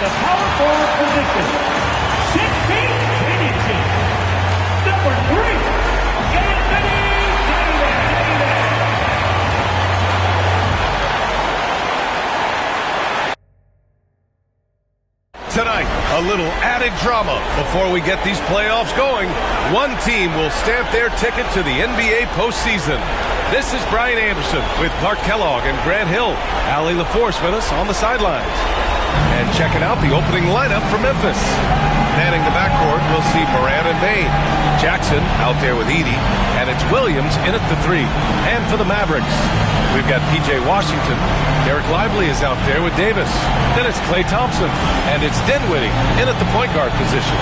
the power forward position, 6 feet 10 inches, number 3, Anthony Davis. Tonight, a little added drama before we get these playoffs going. One team will stamp their ticket to the NBA postseason. This is Brian Anderson with Clark Kellogg and Grant Hill. Allie LaForce with us on the sidelines. And checking out the opening lineup for Memphis. Manning the backcourt, we'll see Moran and Bain. Jackson out there with Edey. And it's Williams in at the 3. And for the Mavericks, we've got P.J. Washington. Derek Lively is out there with Davis. Then it's Klay Thompson. And it's Dinwiddie in at the point guard position.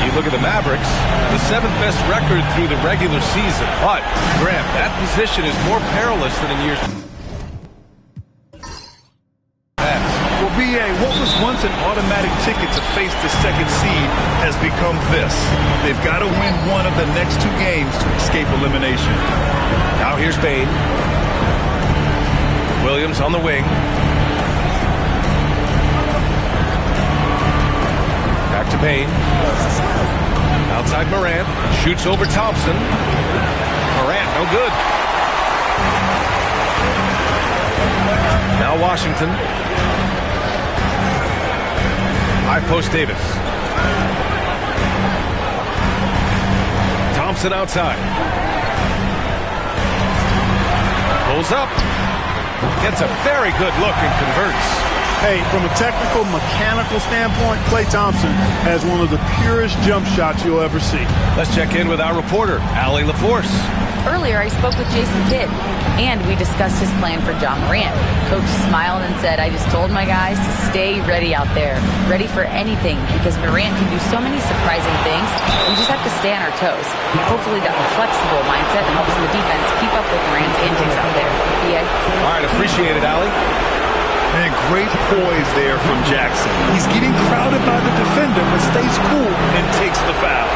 You look at the Mavericks, the 7th best record through the regular season. But, Grant, that position is more perilous than in years past. Well, B.A., what was once an automatic ticket to face the second seed has become this. They've got to win one of the next 2 games to escape elimination. Now here's Bain. Williams on the wing. Back to Bain. Outside Morant. Shoots over Thompson. Morant, no good. Now Washington. High post Davis. Thompson outside. Pulls up. Gets a very good look and converts. Hey, from a technical, mechanical standpoint, Klay Thompson has one of the purest jump shots you'll ever see. Let's check in with our reporter, Allie LaForce. Earlier, I spoke with Jason Kidd, and we discussed his plan for John Morant. Coach smiled and said, I just told my guys to stay ready out there, ready for anything, because Morant can do so many surprising things. We just have to stay on our toes. Hopefully that flexible mindset helps the defense keep up with Morant's antics out there. All right, appreciate it, Allie. And great poise there from Jackson. He's getting crowded by the defender, but stays cool and takes the foul.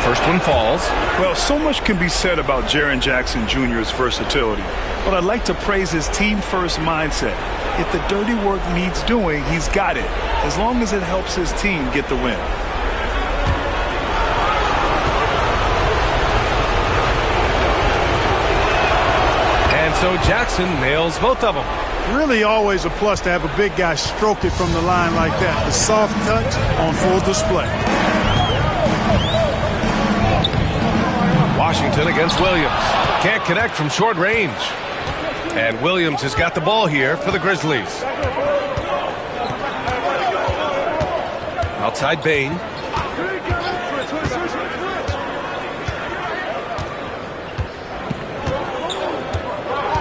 First one falls. Well, so much can be said about Jaren Jackson Jr.'s versatility, but I'd like to praise his team-first mindset. If the dirty work needs doing, he's got it, as long as it helps his team get the win. And so Jackson nails both of them. Really always a plus to have a big guy stroke it from the line like that. The soft touch on full display. Washington against Williams. Can't connect from short range. And Williams has got the ball here for the Grizzlies. Outside Bain.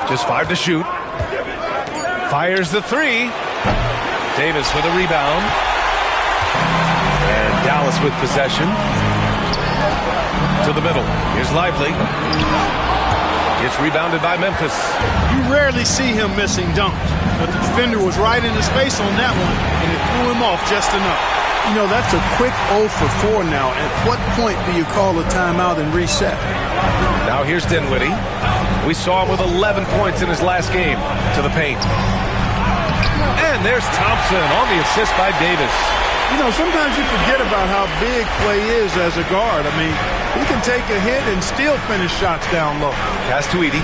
Just 5 to shoot. Fires the 3. Davis with a rebound. And Dallas with possession. To the middle. Here's Lively. It's rebounded by Memphis. You rarely see him missing dunks, but the defender was right in his face on that one, and it threw him off just enough. You know, that's a quick 0 for 4 now. At what point do you call a timeout and reset? Now here's Dinwiddie. We saw him with 11 points in his last game. To the paint. And there's Thompson on the assist by Davis. You know, sometimes you forget about how big Klay is as a guard. I mean, he can take a hit and still finish shots down low. Pass to Edey.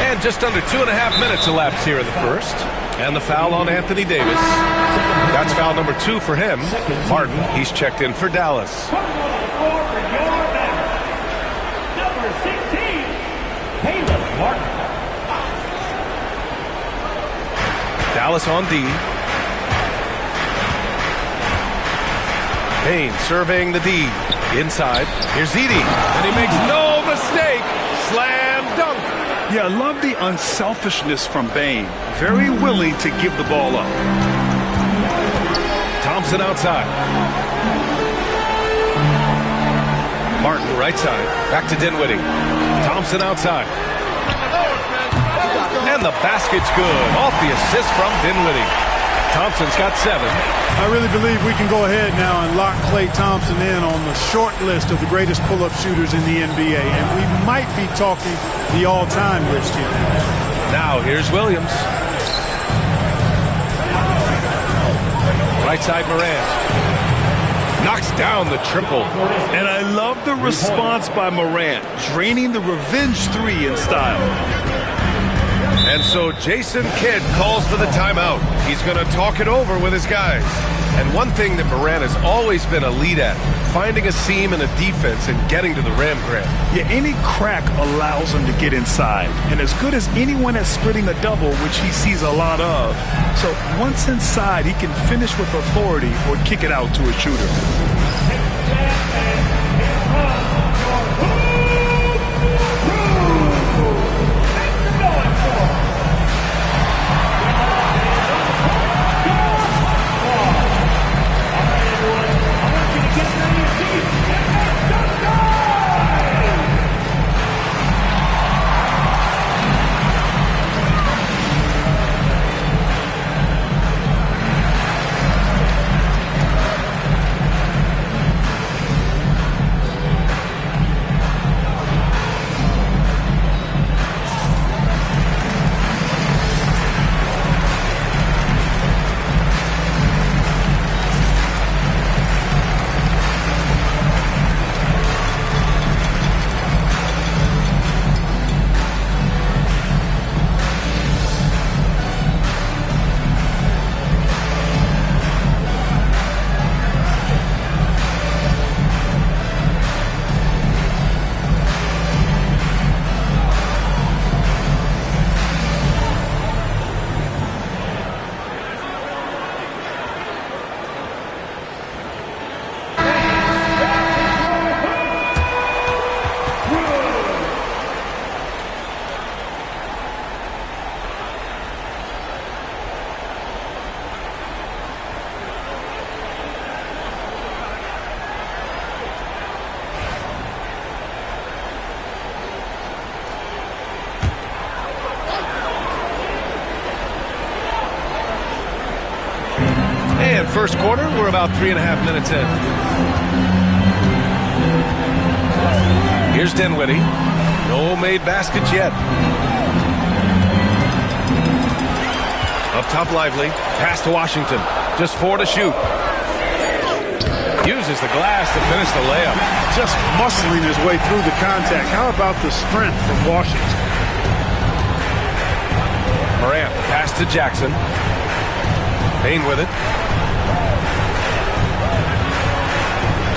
And just under 2.5 minutes elapsed here in the first. And the foul on Anthony Davis. That's foul number 2 for him. Martin, he's checked in for Dallas. Number 16, Caleb Martin. Dallas on D. Bain surveying the D. Inside. Here's Edey. And he makes no mistake. Slam dunk. Yeah, I love the unselfishness from Bain. Very willing to give the ball up. Thompson outside. Martin right side. Back to Dinwiddie. Thompson outside. And the basket's good. Off the assist from Dinwiddie. Thompson's got 7. I really believe we can go ahead now and lock Klay Thompson in on the short list of the greatest pull-up shooters in the NBA, and we might be talking the all-time list here. Now here's Williams. Right side Morant. Knocks down the triple. And I love the response by Morant, draining the revenge 3 in style. And so Jason Kidd calls for the timeout. He's going to talk it over with his guys. And one thing that Morant has always been a lead at, finding a seam in a defense and getting to the rim, Grant. Yeah, any crack allows him to get inside. And as good as anyone at splitting a double, which he sees a lot of. So once inside, he can finish with authority or kick it out to a shooter. First quarter, we're about 3.5 minutes in. Here's Dinwiddie. No made baskets yet. Up top, Lively. Pass to Washington. Just 4 to shoot. Uses the glass to finish the layup. Just muscling his way through the contact. How about the sprint from Washington? Morant, pass to Jackson. Payne with it.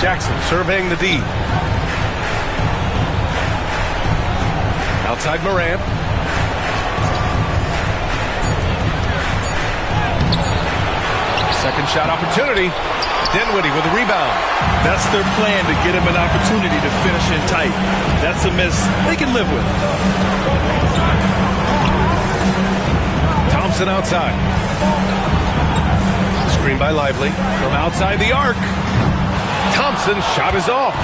Jackson surveying the D. Outside Morant. Second shot opportunity. Dinwiddie with a rebound. That's their plan, to get him an opportunity to finish in tight. That's a miss they can live with. Thompson outside. Screen by Lively. From outside the arc. Thompson's shot is off.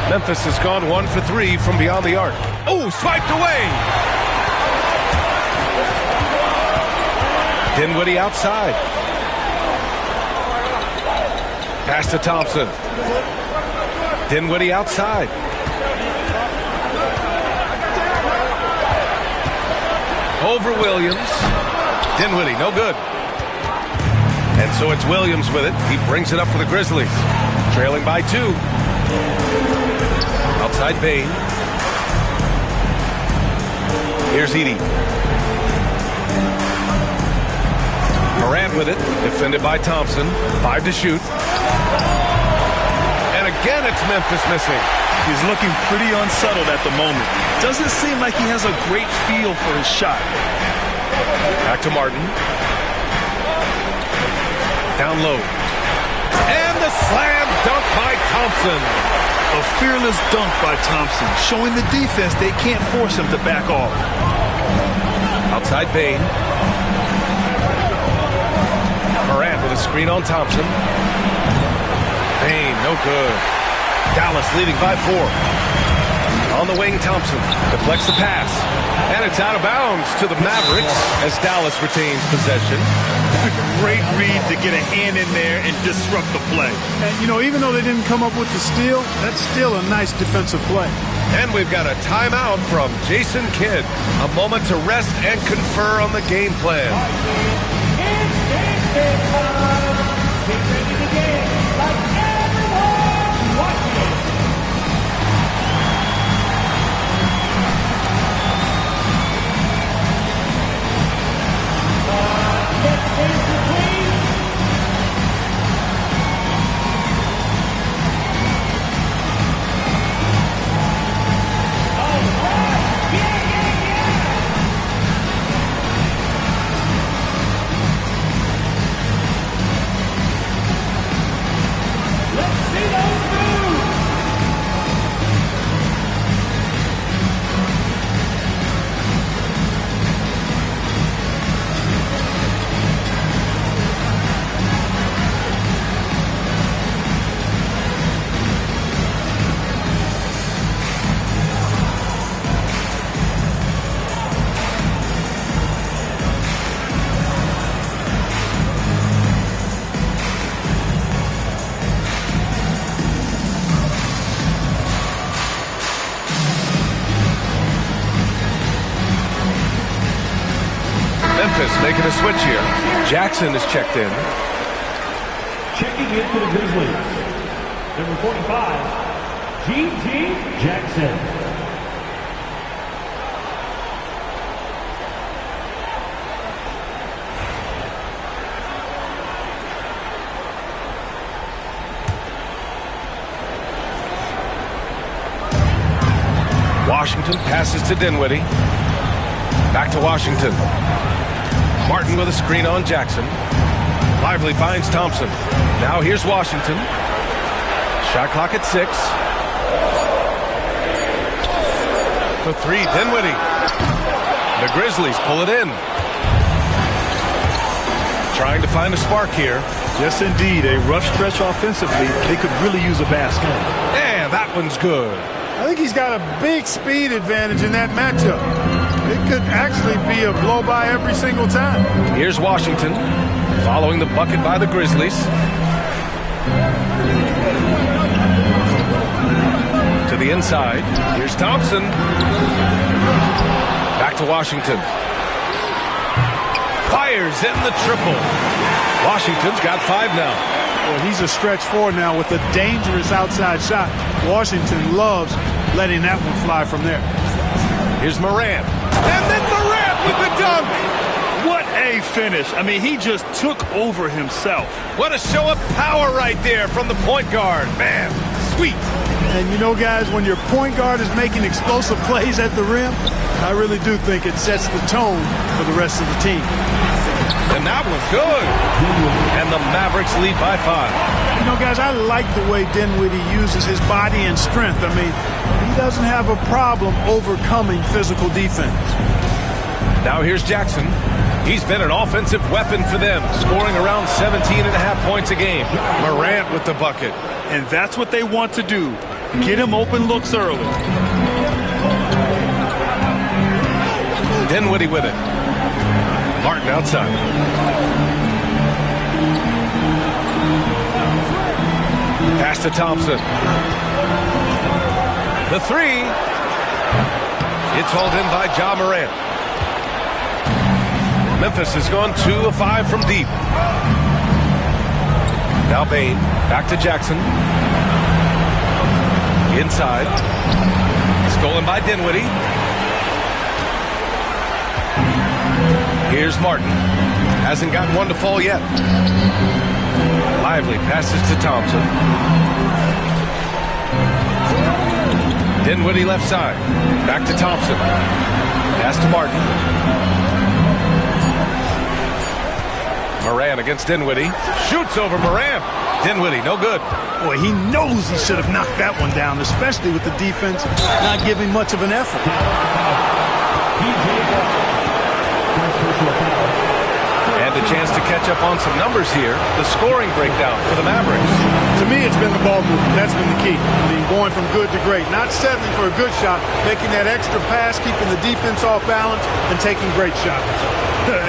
Memphis has gone 1 for 3 from beyond the arc. Oh, swiped away. Dinwiddie outside. Pass to Thompson. Dinwiddie outside. Over Williams. Dinwiddie, no good. And so it's Williams with it. He brings it up for the Grizzlies. Trailing by 2. Outside Bane. Here's Edey. Morant with it. Defended by Thompson. 5 to shoot. And again it's Memphis missing. He's looking pretty unsettled at the moment. Doesn't seem like he has a great feel for his shot. Back to Martin. Down low. And the slam dunk by Thompson. A fearless dunk by Thompson, showing the defense they can't force him to back off. Outside Bane. Morant with a screen on Thompson. Bane, no good. Dallas leading by 4. On the wing, Thompson deflects the pass. And it's out of bounds to the Mavericks as Dallas retains possession. Great read to get a hand in there and disrupt the play. And, you know, even though they didn't come up with the steal, that's still a nice defensive play. And we've got a timeout from Jason Kidd. A moment to rest and confer on the game plan. It's time. Get ready to get like everyone's watching. Next answer, please. All right. Yeah. Let's see those moves. Memphis making a switch here. Jackson is checked in. Checking in for the Grizzlies. Number 45, G.G. Jackson. Washington passes to Dinwiddie. Back to Washington. Martin with a screen on Jackson. Lively finds Thompson. Now here's Washington. Shot clock at 6. For 3, Dinwiddie. The Grizzlies pull it in. Trying to find a spark here. Yes, indeed. A rough stretch offensively. They could really use a basket. And that one's good. I think he's got a big speed advantage in that matchup. It could actually be a blow-by every single time. Here's Washington following the bucket by the Grizzlies. To the inside. Here's Thompson. Back to Washington. Fires in the triple. Washington's got 5 now. Well, he's a stretch 4 now with a dangerous outside shot. Washington loves letting that one fly from there. Here's Morant. And then Morant with the dunk. What a finish. I mean, he just took over himself. What a show of power right there from the point guard. Man, sweet. And you know, guys, when your point guard is making explosive plays at the rim, I really do think it sets the tone for the rest of the team. And that was good. And the Mavericks lead by 5. You know, guys, I like the way Dinwiddie uses his body and strength. I mean, he doesn't have a problem overcoming physical defense. Now here's Jackson. He's been an offensive weapon for them, scoring around 17.5 points a game. Morant with the bucket. And that's what they want to do. Get him open looks early. Dinwiddie with it. Martin outside. Pass to Thompson. The 3. It's hauled in by Ja Morant. Memphis has gone 2 of 5 from deep. Now Bain. Back to Jackson. Inside. Stolen by Dinwiddie. Here's Martin. Hasn't gotten one to fall yet. Lively passes to Thompson. Dinwiddie left side. Back to Thompson. Pass to Martin. Morant against Dinwiddie. Shoots over Morant. Dinwiddie, no good. Boy, he knows he should have knocked that one down, especially with the defense not giving much of an effort. And to chance to catch up on some numbers here. The scoring breakdown for the Mavericks. To me, it's been the ball movement. That's been the key. I mean, going from good to great. Not settling for a good shot, making that extra pass, keeping the defense off balance, and taking great shots.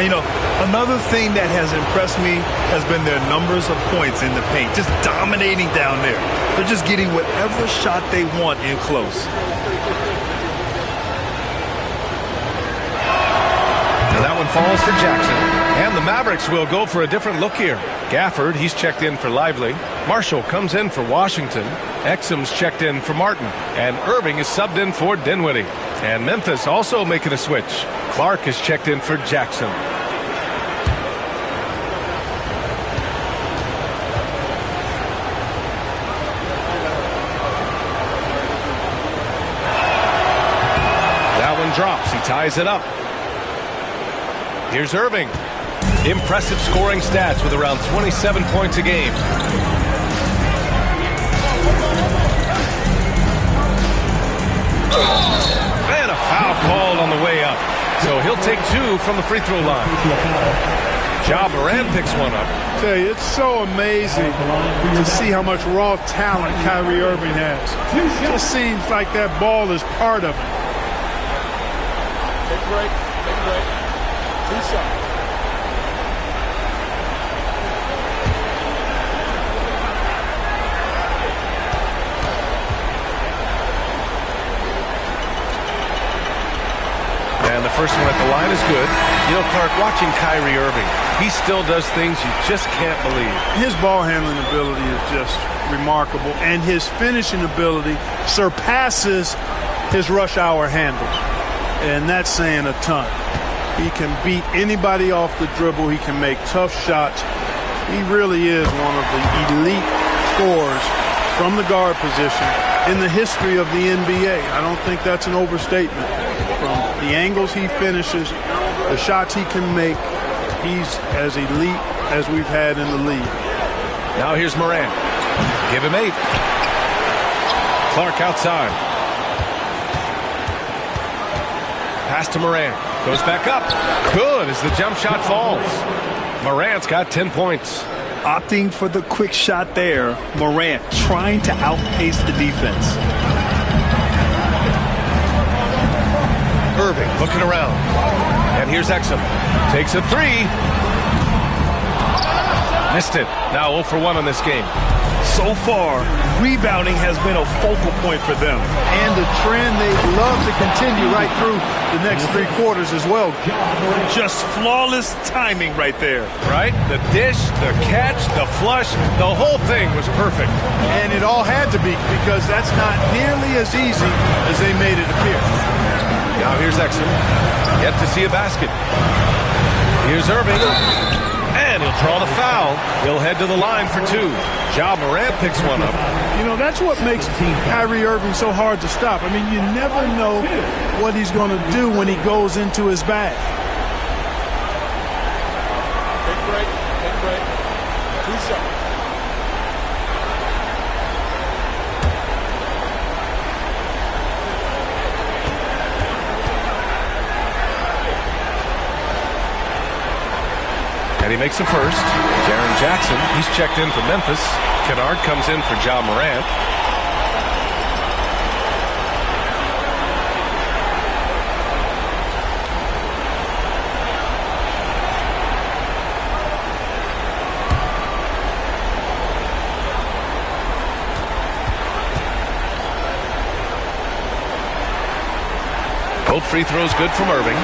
You know, another thing that has impressed me has been their numbers of points in the paint. Just dominating down there. They're just getting whatever shot they want in close. And that one falls for Jackson. And the Mavericks will go for a different look here. Gafford, he's checked in for Lively. Marshall comes in for Washington. Exum's checked in for Martin. And Irving is subbed in for Dinwiddie. And Memphis also making a switch. Clark is checked in for Jackson. That one drops. He ties it up. Here's Irving. Impressive scoring stats with around 27 points a game. And a foul called on the way up. So he'll take two from the free throw line. Ja Morant picks one up. I tell you, it's so amazing to see how much raw talent Kyrie Irving has. It just seems like that ball is part of it. Take a break. Take a break. 2 shots. And the first one at the line is good. You know, Clark, watching Kyrie Irving, he still does things you just can't believe. His ball handling ability is just remarkable, and his finishing ability surpasses his rush hour handle. And that's saying a ton. He can beat anybody off the dribble. He can make tough shots. He really is one of the elite scorers from the guard position in the history of the NBA. I don't think that's an overstatement. From the angles he finishes, the shots he can make, he's as elite as we've had in the league. Now here's Morant. Give him 8. Clark outside. Pass to Morant. Goes back up. Good as the jump shot falls. Morant's got 10 points. Opting for the quick shot there. Morant trying to outpace the defense. Irving looking around. And here's Exum. Takes a 3. Missed it. Now 0 for 1 on this game. So far, rebounding has been a focal point for them. And a trend they'd love to continue right through the next 3 quarters as well. Just flawless timing right there. Right? The dish, the catch, the flush, the whole thing was perfect. And it all had to be, because that's not nearly as easy as they made it appear. Now here's Exum. Yet to see a basket. Here's Irving. And he'll draw the foul. He'll head to the line for 2. Ja Morant picks one up. You know, that's what makes Kyrie Irving so hard to stop. I mean, you never know what he's going to do when he goes into his bag. Take a break. Take a break. 2 shots. And he makes the first. Jaren Jackson, he's checked in for Memphis. Kennard comes in for Ja Morant. Both free throws good from Irving.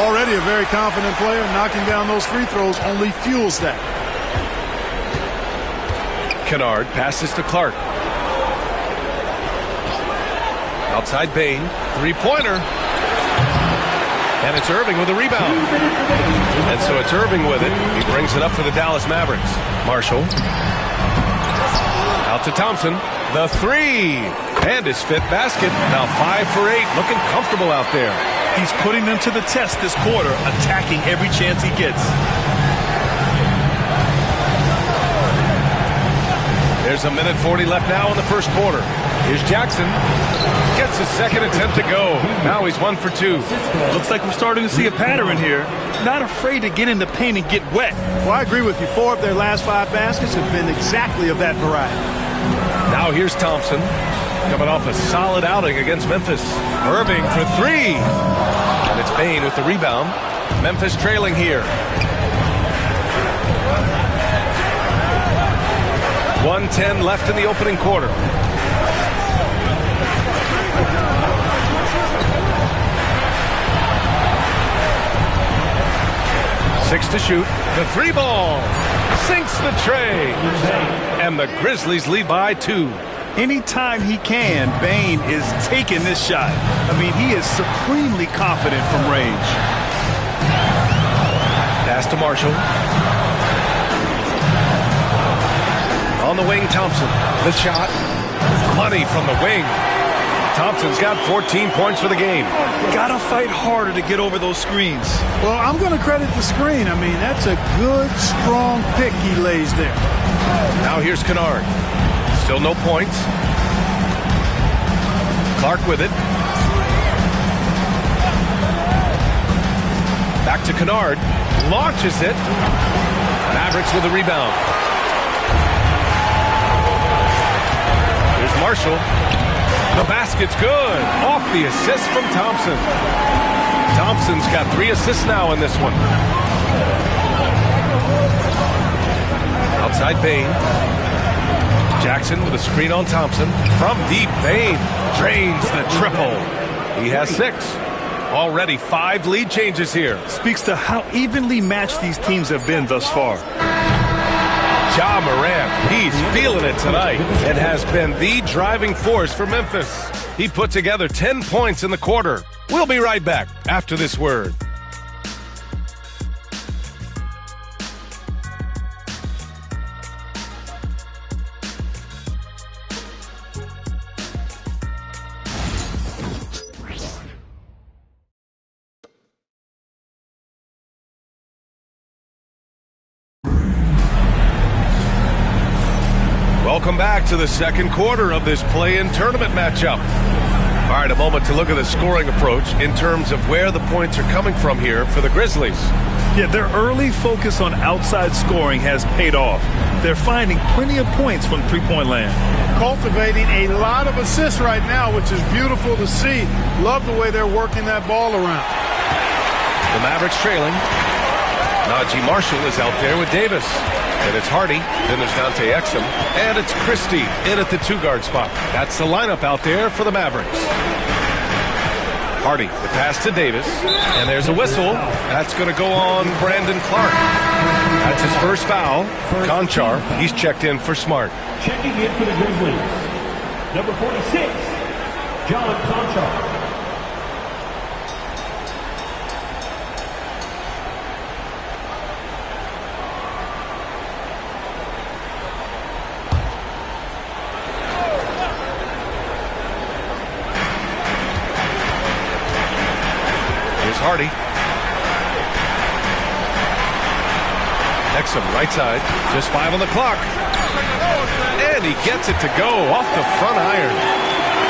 Already a very confident player. Knocking down those free throws only fuels that. Kennard passes to Clark. Outside Bain. 3-pointer. And it's Irving with a rebound. And so it's Irving with it. He brings it up for the Dallas Mavericks. Marshall. Out to Thompson. The 3. And his 5th basket. Now 5 for 8. Looking comfortable out there. He's putting them to the test this quarter, attacking every chance he gets. There's 1:40 left now in the first quarter. Here's Jackson. Gets his second attempt to go. Now he's 1 for 2. Looks like we're starting to see a pattern here. Not afraid to get in the paint and get wet. Well, I agree with you. 4 of their last 5 baskets have been exactly of that variety. Now here's Thompson. Coming off a solid outing against Memphis. Irving for 3. And it's Bane with the rebound. Memphis trailing here. 1:10 left in the opening quarter. Six to shoot. The 3 ball sinks the tray. And the Grizzlies lead by 2. Anytime he can, Bane is taking this shot. I mean, he is supremely confident from range. Pass to Marshall. On the wing, Thompson. The shot. Money from the wing. Thompson's got 14 points for the game. Gotta fight harder to get over those screens. Well, I'm going to credit the screen. I mean, that's a good, strong pick he lays there. Now here's Kennard. Still no points. Clark with it. Back to Kennard. Launches it. Mavericks with the rebound. Here's Marshall. The basket's good. Off the assist from Thompson. Thompson's got 3 assists now in this one. Outside Bane. Jackson with a screen on Thompson. From deep, Bane drains the triple. He has 6. Already 5 lead changes here. Speaks to how evenly matched these teams have been thus far. Ja Morant, he's feeling it tonight and has been the driving force for Memphis. He put together 10 points in the quarter. We'll be right back after this word. Welcome back to the second quarter of this play-in tournament matchup. All right, a moment to look at the scoring approach in terms of where the points are coming from here for the Grizzlies. Yeah, their early focus on outside scoring has paid off. They're finding plenty of points from three-point land. Cultivating a lot of assists right now, which is beautiful to see. Love the way they're working that ball around. The Mavericks trailing. Najee Marshall is out there with Davis. And it's Hardy, then there's Dante Exum, and it's Christie in at the 2-guard spot. That's the lineup out there for the Mavericks. Hardy, the pass to Davis, and there's a whistle. That's going to go on Brandon Clark. That's his first foul. Conchar, he's checked in for Smart. Checking in for the Grizzlies, number 46, John Conchar. Hardy. Exum, right side. Just 5 on the clock. And he gets it to go off the front iron.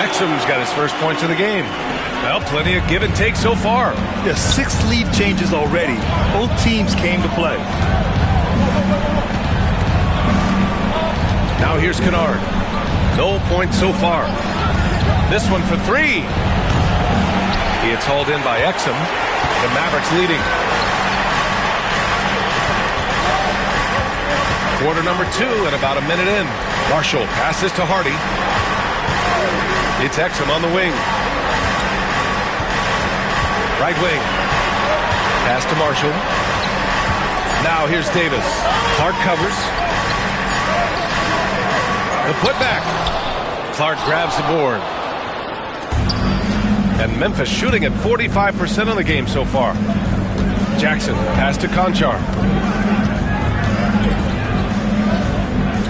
Exum's got his first points of the game. Well, plenty of give and take so far. Yeah, 6 lead changes already. Both teams came to play. Now here's Kennard. No points so far. This one for 3. It's hauled in by Exum. The Mavericks leading. Quarter number 2 and about a minute in. Marshall passes to Hardy. It's Exum on the wing. Right wing. Pass to Marshall. Now here's Davis. Clark covers. The putback. Clark grabs the board. And Memphis shooting at 45% of the game so far. Jackson, pass to Conchar.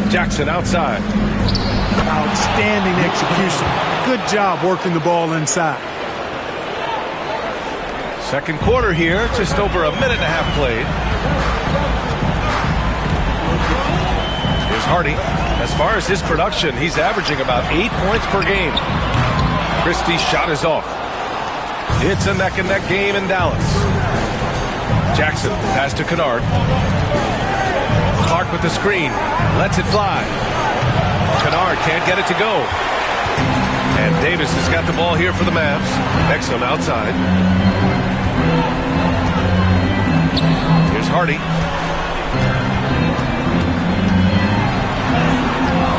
Jackson outside. Outstanding execution. Good job working the ball inside. Second quarter here, just over a minute and a half played. Here's Hardy. As far as his production, he's averaging about 8 points per game. Christie's shot is off. It's a neck-and-neck game in Dallas. Jackson pass to Kennard. Clark with the screen. Lets it fly. Kennard can't get it to go. And Davis has got the ball here for the Mavs. Exum outside. Here's Hardy.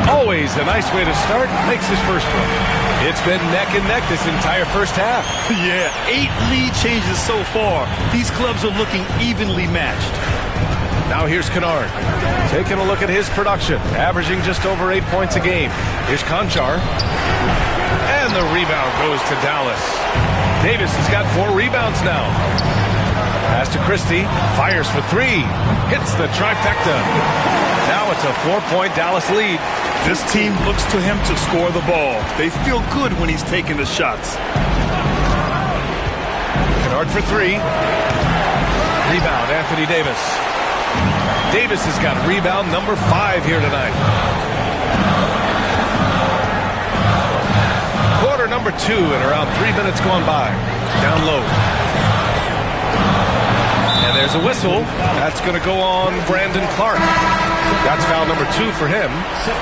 Always a nice way to start. Makes his first one. It's been neck and neck this entire first half. Yeah, 8 lead changes so far. These clubs are looking evenly matched. Now here's Kennard. Taking a look at his production. Averaging just over 8 points a game. Here's Conchar. And the rebound goes to Dallas. Davis has got 4 rebounds now. Pass to Christie. Fires for 3. Hits the trifecta. Now it's a 4-point Dallas lead. This team looks to him to score the ball. They feel good when he's taking the shots. Kennard for 3. Rebound, Anthony Davis. Davis has got rebound number 5 here tonight. Quarter number 2 and around 3 minutes gone by. Down low. And there's a whistle. That's going to go on Brandon Clark. That's foul number 2 for him.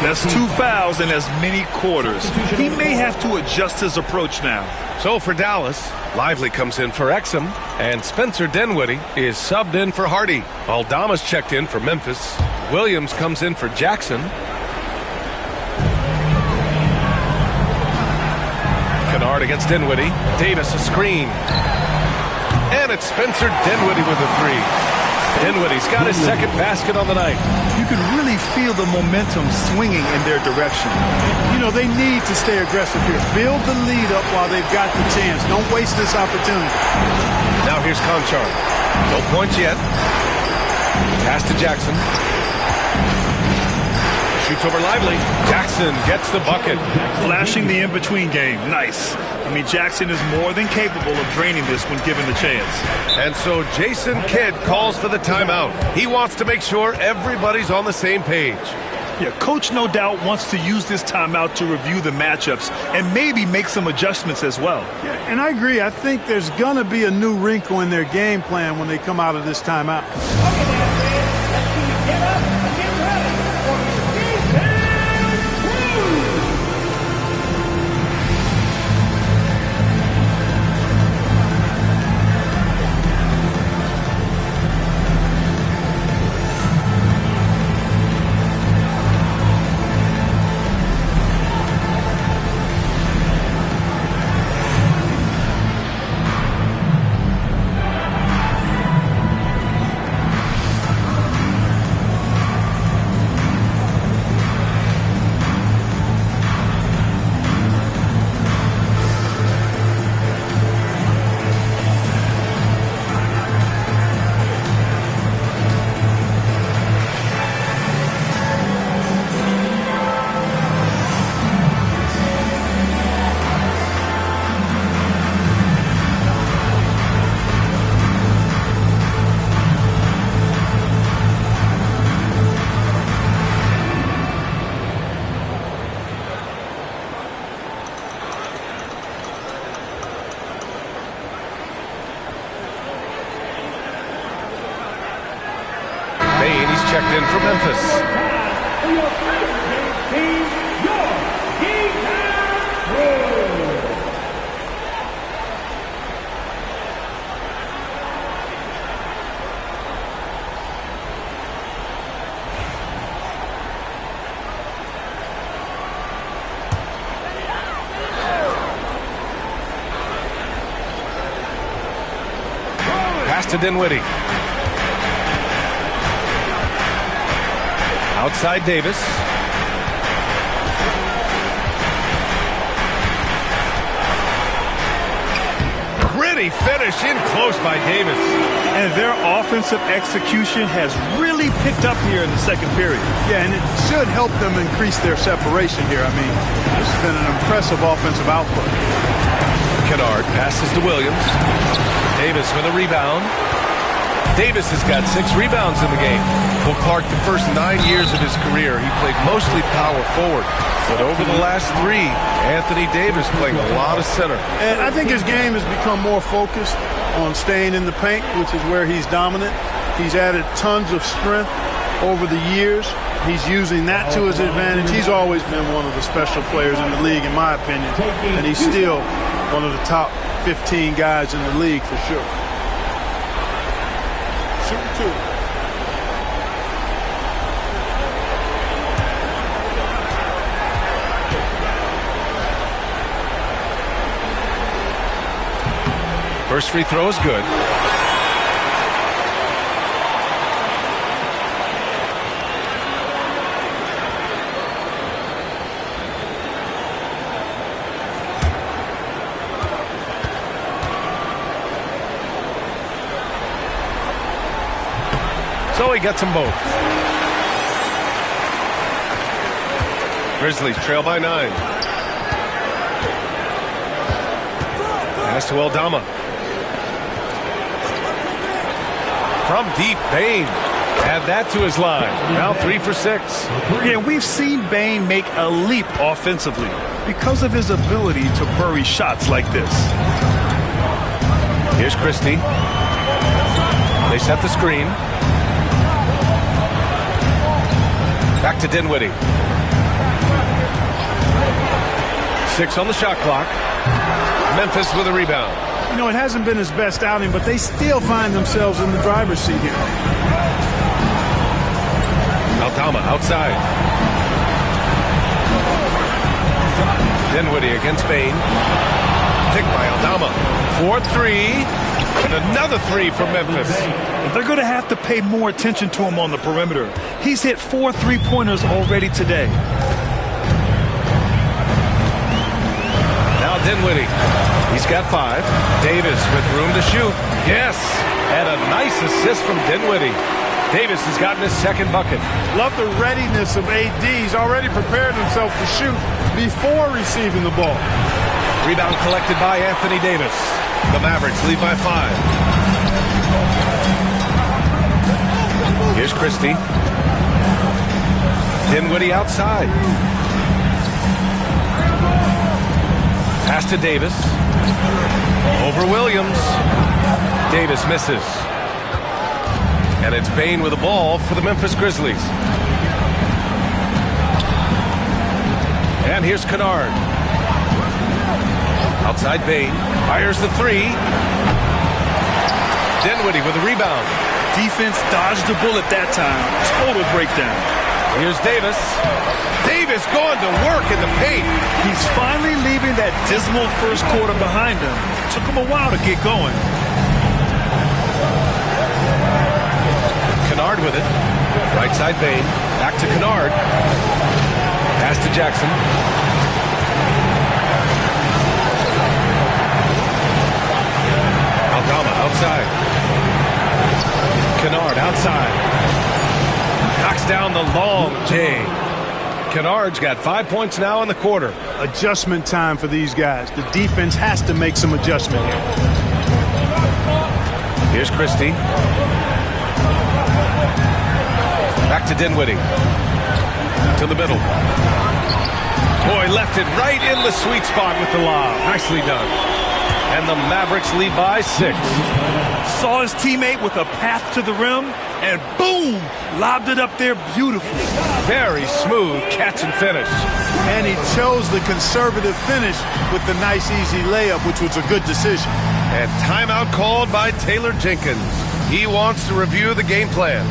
That's 2 fouls in as many quarters. He may have to adjust his approach now. So for Dallas, Lively comes in for Exum, and Spencer Dinwiddie is subbed in for Hardy. Aldama's checked in for Memphis. Williams comes in for Jackson. Kennard against Dinwiddie. Davis a screen. And it's Spencer Dinwiddie with a 3. Dinwiddie's got his second basket on the night. You can really feel the momentum swinging in their direction. You know, they need to stay aggressive here. Build the lead up while they've got the chance. Don't waste this opportunity. Now here's Conchar. No points yet. Pass to Jackson. Shoots over Lively. Jackson gets the bucket. Flashing the in-between game. Nice. I mean, Jackson is more than capable of draining this when given the chance. And so Jason Kidd calls for the timeout. He wants to make sure everybody's on the same page. Yeah, Coach no doubt wants to use this timeout to review the matchups and maybe make some adjustments as well. Yeah, and I agree. I think there's going to be a new wrinkle in their game plan when they come out of this timeout. Okay, now, fans, let's see you get up and get ready for your defense crew. checked in for Memphis. For your favorite team, your defense crew. Pass to Dinwiddie. Outside Davis. Gritty finish in close by Davis. And their offensive execution has really picked up here in the second period. Yeah, and it should help them increase their separation here. I mean, this has been an impressive offensive output. Kennard passes to Williams. Davis with a rebound. Davis has got 6 rebounds in the game. Well, Clark, the first 9 years of his career, he played mostly power forward. But over the last 3, Anthony Davis playing a lot of center. And I think his game has become more focused on staying in the paint, which is where he's dominant. He's added tons of strength over the years. He's using that to his advantage. He's always been one of the special players in the league, in my opinion. And he's still one of the top 15 guys in the league for sure. Shooting 2. First free throw is good. So he gets them both. Grizzlies trail by 9. Pass to Aldama. From deep, Bane. Add that to his line. Now 3 for 6. Yeah, we've seen Bane make a leap offensively because of his ability to bury shots like this. Here's Christie. They set the screen. Back to Dinwiddie. 6 on the shot clock. Memphis with a rebound. You know, it hasn't been his best outing, but they still find themselves in the driver's seat here. Aldama outside. Dinwiddie against Bane. Picked by Aldama. 4-3. And another 3 for Memphis. They're going to have to pay more attention to him on the perimeter. He's hit 4 3-pointers already today. Now Dinwiddie. He's got 5. Davis with room to shoot. Yes. And a nice assist from Dinwiddie. Davis has gotten his second bucket. Love the readiness of AD. He's already prepared himself to shoot before receiving the ball. Rebound collected by Anthony Davis. The Mavericks lead by 5. Here's Christie. Dinwiddie outside. Pass to Davis. Over Williams. Davis misses. And it's Bane with the ball for the Memphis Grizzlies. And here's Kennard. Outside Bane. Fires the 3. Dinwiddie with a rebound. Defense dodged the bullet that time. Total breakdown. Here's Davis. Davis going to work in the paint. He's finally leaving that dismal first quarter behind him. Took him a while to get going. Kennard with it. Right side Bane. Back to Kennard. Pass to Jackson. Aldama outside. Kennard outside. Knocks down the long J. Kennard's got 5 points now in the quarter. Adjustment time for these guys. The defense has to make some adjustment here. Here's Christie. Back to Dinwiddie. To the middle. Boy, left it right in the sweet spot with the lob. Nicely done. And the Mavericks lead by 6. Saw his teammate with a path to the rim, and boom, lobbed it up there beautifully. Very smooth catch and finish. And he chose the conservative finish with the nice, easy layup, which was a good decision. And timeout called by Taylor Jenkins. He wants to review the game plan.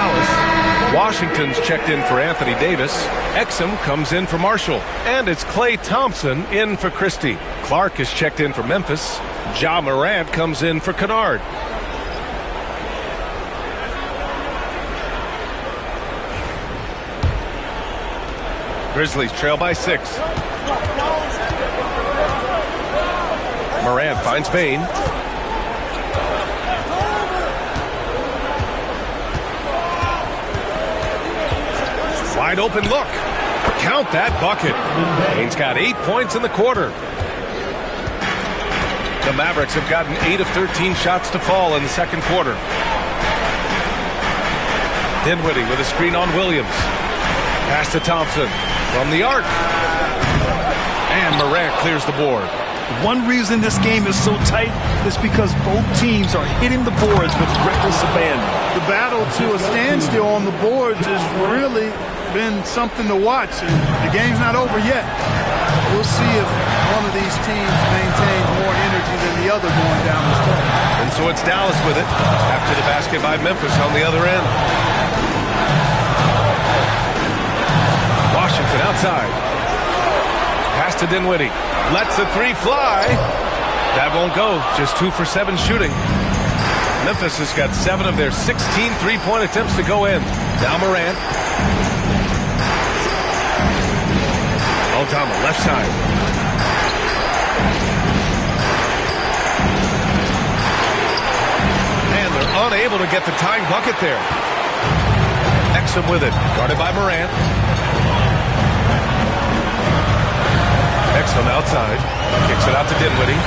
Dallas. Washington's checked in for Anthony Davis. Exum comes in for Marshall. And it's Klay Thompson in for Christie. Clark is checked in for Memphis. Ja Morant comes in for Kennard. Grizzlies trail by 6. Morant finds Bain. Wide open look. Count that bucket. Bain's got 8 points in the quarter. The Mavericks have gotten 8 of 13 shots to fall in the second quarter. Dinwiddie with a screen on Williams. Pass to Thompson from the arc. And Morant clears the board. One reason this game is so tight is because both teams are hitting the boards with reckless abandon. The battle to a standstill on the boards has really been something to watch. And the game's not over yet. We'll see if one of these teams maintains more energy than the other going down the stretch. And so it's Dallas with it after the basket by Memphis on the other end. Washington outside. Pass to Dinwiddie. Lets the three fly. That won't go. Just 2 for 7 shooting. Memphis has got 7 of their 16 three-point attempts to go in. Now Morant. Aldama left side. And they're unable to get the tying bucket there. Exum with it. Guarded by Morant. Exum outside. Kicks it out to Dinwiddie.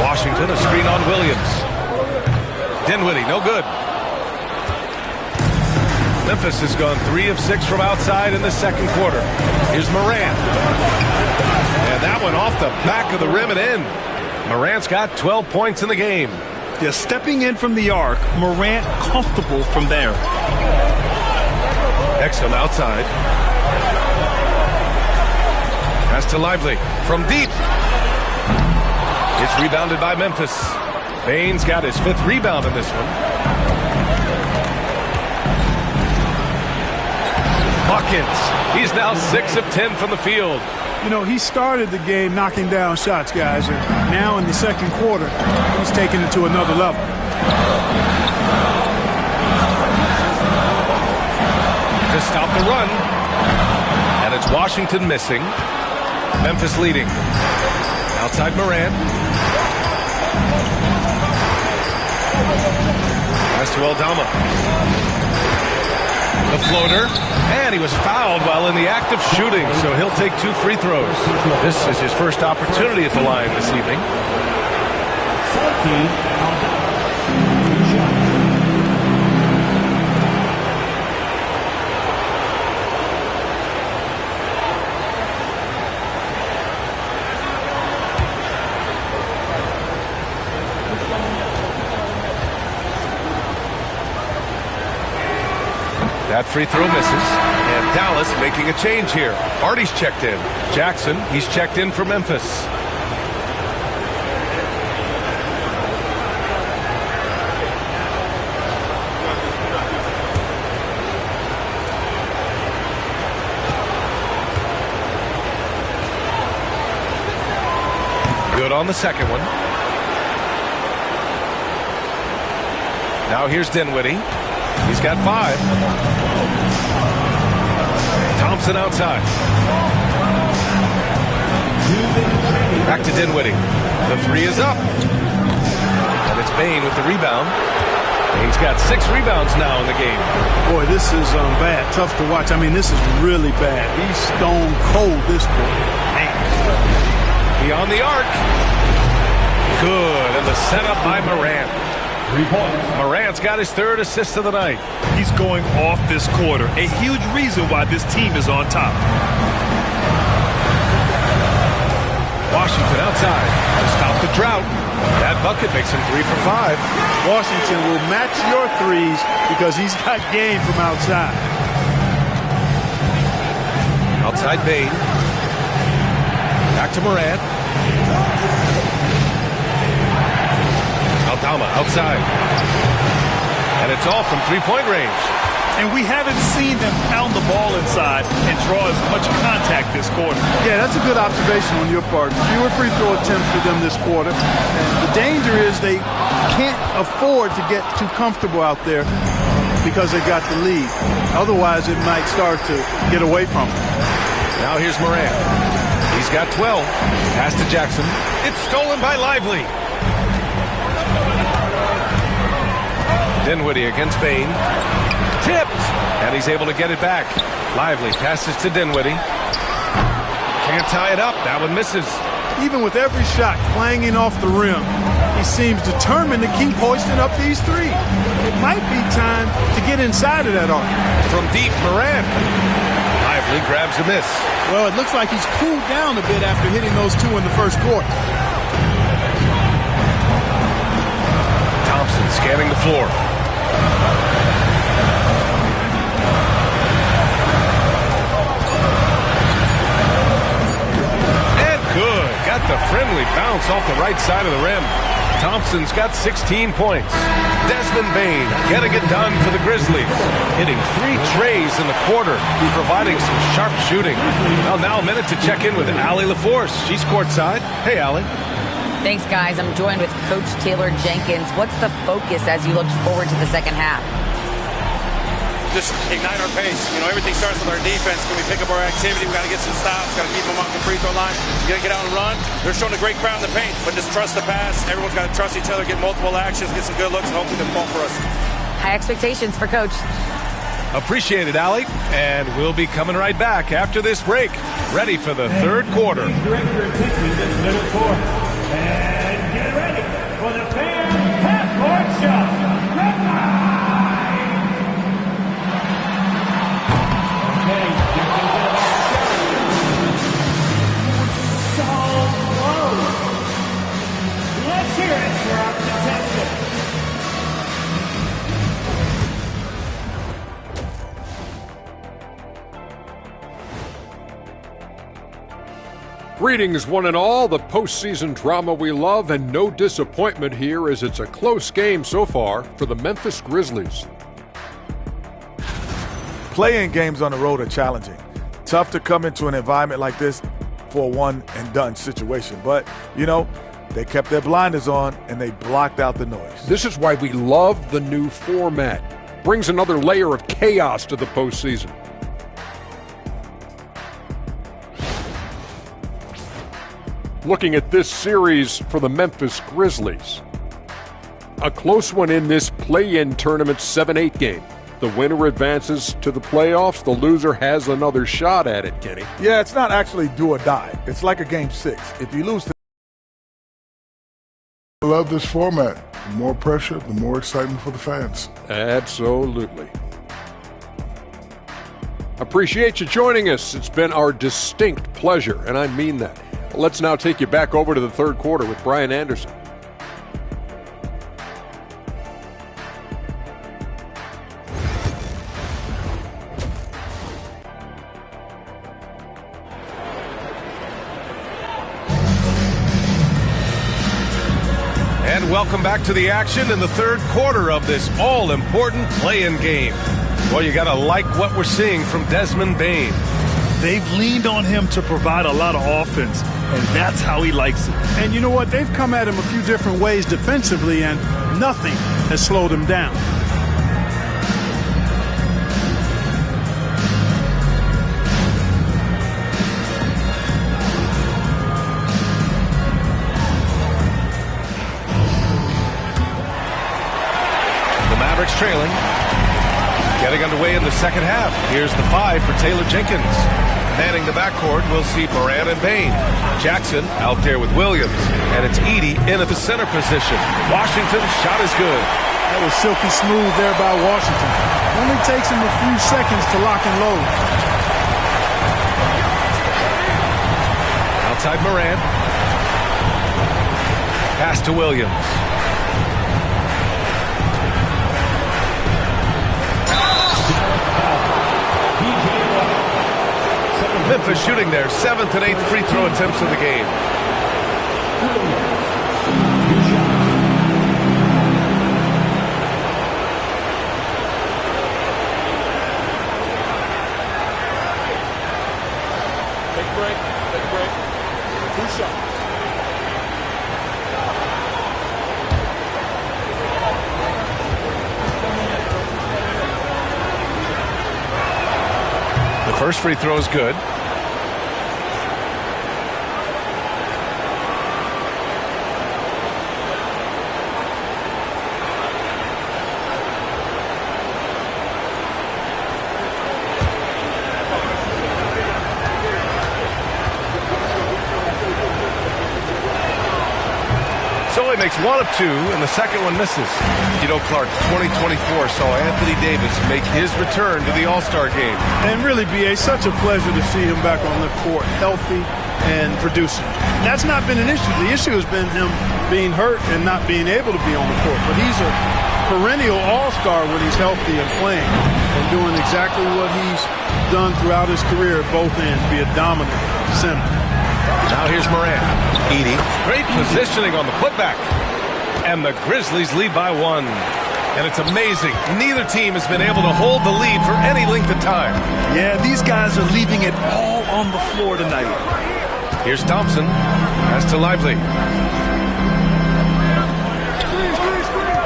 Washington, a screen on Williams. Dinwiddie, no good. Memphis has gone 3 of 6 from outside in the second quarter. Here's Morant. And that one off the back of the rim and in. Morant's got 12 points in the game. Yeah, stepping in from the arc, Morant comfortable from there. Exum outside. Pass to Lively from deep. It's rebounded by Memphis. Bain's got his 5th rebound in this one. Buckets. He's now 6 of 10 from the field. You know, he started the game knocking down shots, guys, and now in the second quarter, he's taking it to another level. To stop the run. And it's Washington missing. Memphis leading. Outside Morant. Pass to Aldama. The floater. And he was fouled while in the act of shooting, so he'll take 2 free throws. This is his first opportunity at the line this evening. That free throw misses, and Dallas making a change here. Hardy's checked in. Jackson, he's checked in for Memphis. Good on the second one. Now here's Dinwiddie. He's got 5. Thompson outside. Back to Dinwiddie. The 3 is up. And it's Bain with the rebound. Bain's got 6 rebounds now in the game. Boy, this is bad. Tough to watch. I mean, this is really bad. He's stone cold this quarter. Man. Beyond the arc. Good. And the setup by Morant. Morant's got his 3rd assist of the night. He's going off this quarter. A huge reason why this team is on top. Washington outside to stop the drought. That bucket makes him 3 for 5. Washington will match your 3s because he's got game from outside. Outside Bain. Back to Morant. Aldama outside. And it's all from three-point range. And we haven't seen them pound the ball inside and draw as much contact this quarter. Yeah, that's a good observation on your part. Fewer free throw attempts for them this quarter. And the danger is they can't afford to get too comfortable out there because they got the lead. Otherwise, it might start to get away from them. Now here's Morant. He's got 12. Pass to Jackson. It's stolen by Lively. Dinwiddie against Bane. Tipped. And he's able to get it back. Lively passes to Dinwiddie. Can't tie it up. That one misses. Even with every shot clanging off the rim, he seems determined to keep hoisting up these threes. It might be time to get inside of that arc. From deep, Morant. Lively grabs a miss. Well, it looks like he's cooled down a bit after hitting those two in the first quarter. Thompson scanning the floor. And good. Got the friendly bounce off the right side of the rim. Thompson's got 16 points. Desmond Bane getting it done for the Grizzlies. Hitting 3 trays in the quarter, providing some sharp shooting. Well, now a minute to check in with Allie LaForce. She's courtside. Hey, Allie. Thanks, guys. I'm joined with Coach Taylor Jenkins. What's the focus as you look forward to the second half? Just ignite our pace. You know, everything starts with our defense. Can we pick up our activity? We got to get some stops. Got to keep them off the free throw line. We got to get out and run. They're showing a great crowd in the paint, but just trust the pass. Everyone's got to trust each other, get multiple actions, get some good looks, and hopefully they fall for us. High expectations for Coach. Appreciate it, Allie. And we'll be coming right back after this break. Ready for the third quarter. Director attention this middle court. And get ready for the fan half-court show. Red line. Okay, you can get a so close. Let's hear it for our contestant. Greetings, one and all. The postseason drama we love, and no disappointment here as it's a close game so far for the Memphis Grizzlies. Playing games on the road are challenging. Tough to come into an environment like this for a one-and-done situation. But, you know, they kept their blinders on and they blocked out the noise. This is why we love the new format. Brings another layer of chaos to the postseason. Looking at this series for the Memphis Grizzlies. A close one in this play-in tournament 7-8 game. The winner advances to the playoffs. The loser has another shot at it, Kenny. Yeah, it's not actually do or die. It's like a game 6. If you lose, I love this format. The more pressure, the more excitement for the fans. Absolutely. Appreciate you joining us. It's been our distinct pleasure, and I mean that. Let's now take you back over to the third quarter with Brian Anderson. And welcome back to the action in the third quarter of this all-important play-in game. Well, you got to like what we're seeing from Desmond Bane. They've leaned on him to provide a lot of offense, and that's how he likes it. And you know what? They've come at him a few different ways defensively, and nothing has slowed him down. The Mavericks trailing. Getting underway in the second half. Here's the 5 for Taylor Jenkins. Manning the backcourt, we'll see Morant and Bane. Jackson out there with Williams. And it's Edey in at the center position. Washington's shot is good. That was silky smooth there by Washington. Only takes him a few seconds to lock and load. Outside Morant. Pass to Williams. Memphis shooting their 7th and 8th free throw attempts of the game. First free throw is good. Makes one of two, and the second one misses. You know, Clark, 2024 saw Anthony Davis make his return to the All-Star game. And really, B.A., such a pleasure to see him back on the court, healthy and producing. That's not been an issue. The issue has been him being hurt and not being able to be on the court. But he's a perennial All-Star when he's healthy and playing and doing exactly what he's done throughout his career at both ends, be a dominant center. Now here's Morant. Edie. Great positioning on the putback. And the Grizzlies lead by 1. And it's amazing. Neither team has been able to hold the lead for any length of time. Yeah, these guys are leaving it all on the floor tonight. Here's Thompson. Pass to Lively.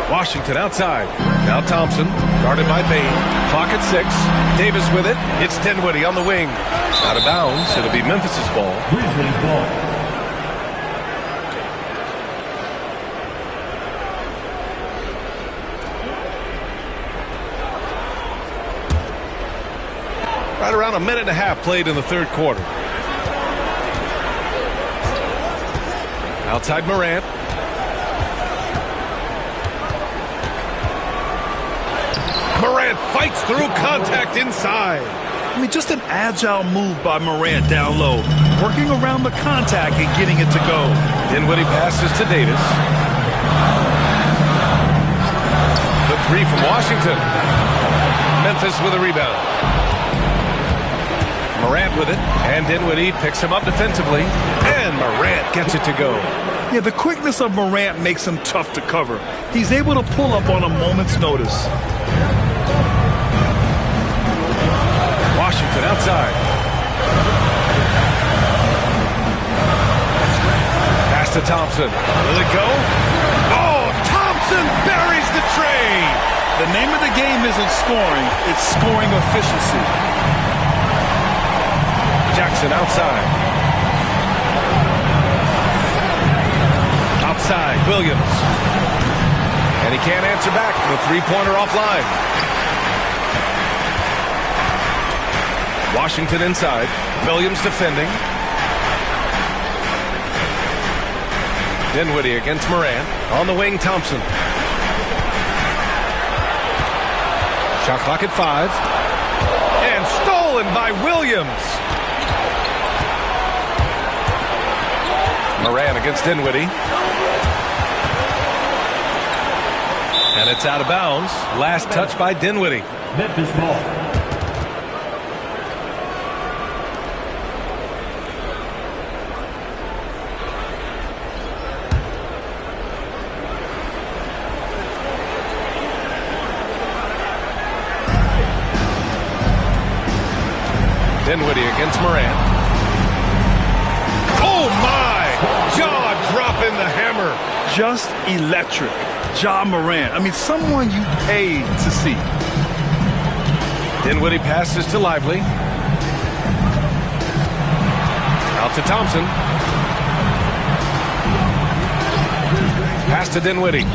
Washington outside. Now Thompson. Guarded by Bain. Clock at 6. Davis with it. It's Dinwiddie on the wing. Out of bounds. It'll be Memphis's ball. Grizzlies ball. Right around a minute and a half played in the third quarter. Outside Morant. Morant fights through contact inside. I mean, just an agile move by Morant down low, working around the contact and getting it to go. Dinwiddie passes to Davis. The three from Washington. Memphis with a rebound. Morant with it, and Dinwiddie picks him up defensively, and Morant gets it to go. Yeah, the quickness of Morant makes him tough to cover. He's able to pull up on a moment's notice. Washington outside. Pass to Thompson. Will it go? Oh, Thompson buries the tray. The name of the game isn't scoring, it's scoring efficiency. Jackson outside. Outside, Williams. And he can't answer back. The three-pointer offline. Washington inside. Williams defending. Dinwiddie against Morant. On the wing, Thompson. Shot clock at 5. And stolen by Williams. Morant against Dinwiddie. And it's out of bounds. Last touch by Dinwiddie. Memphis ball. Dinwiddie against Morant. Oh my! Jaw dropping the hammer. Just electric. Ja Morant. I mean, someone you paid to see. Dinwiddie passes to Lively. Out to Thompson. Pass to Dinwiddie.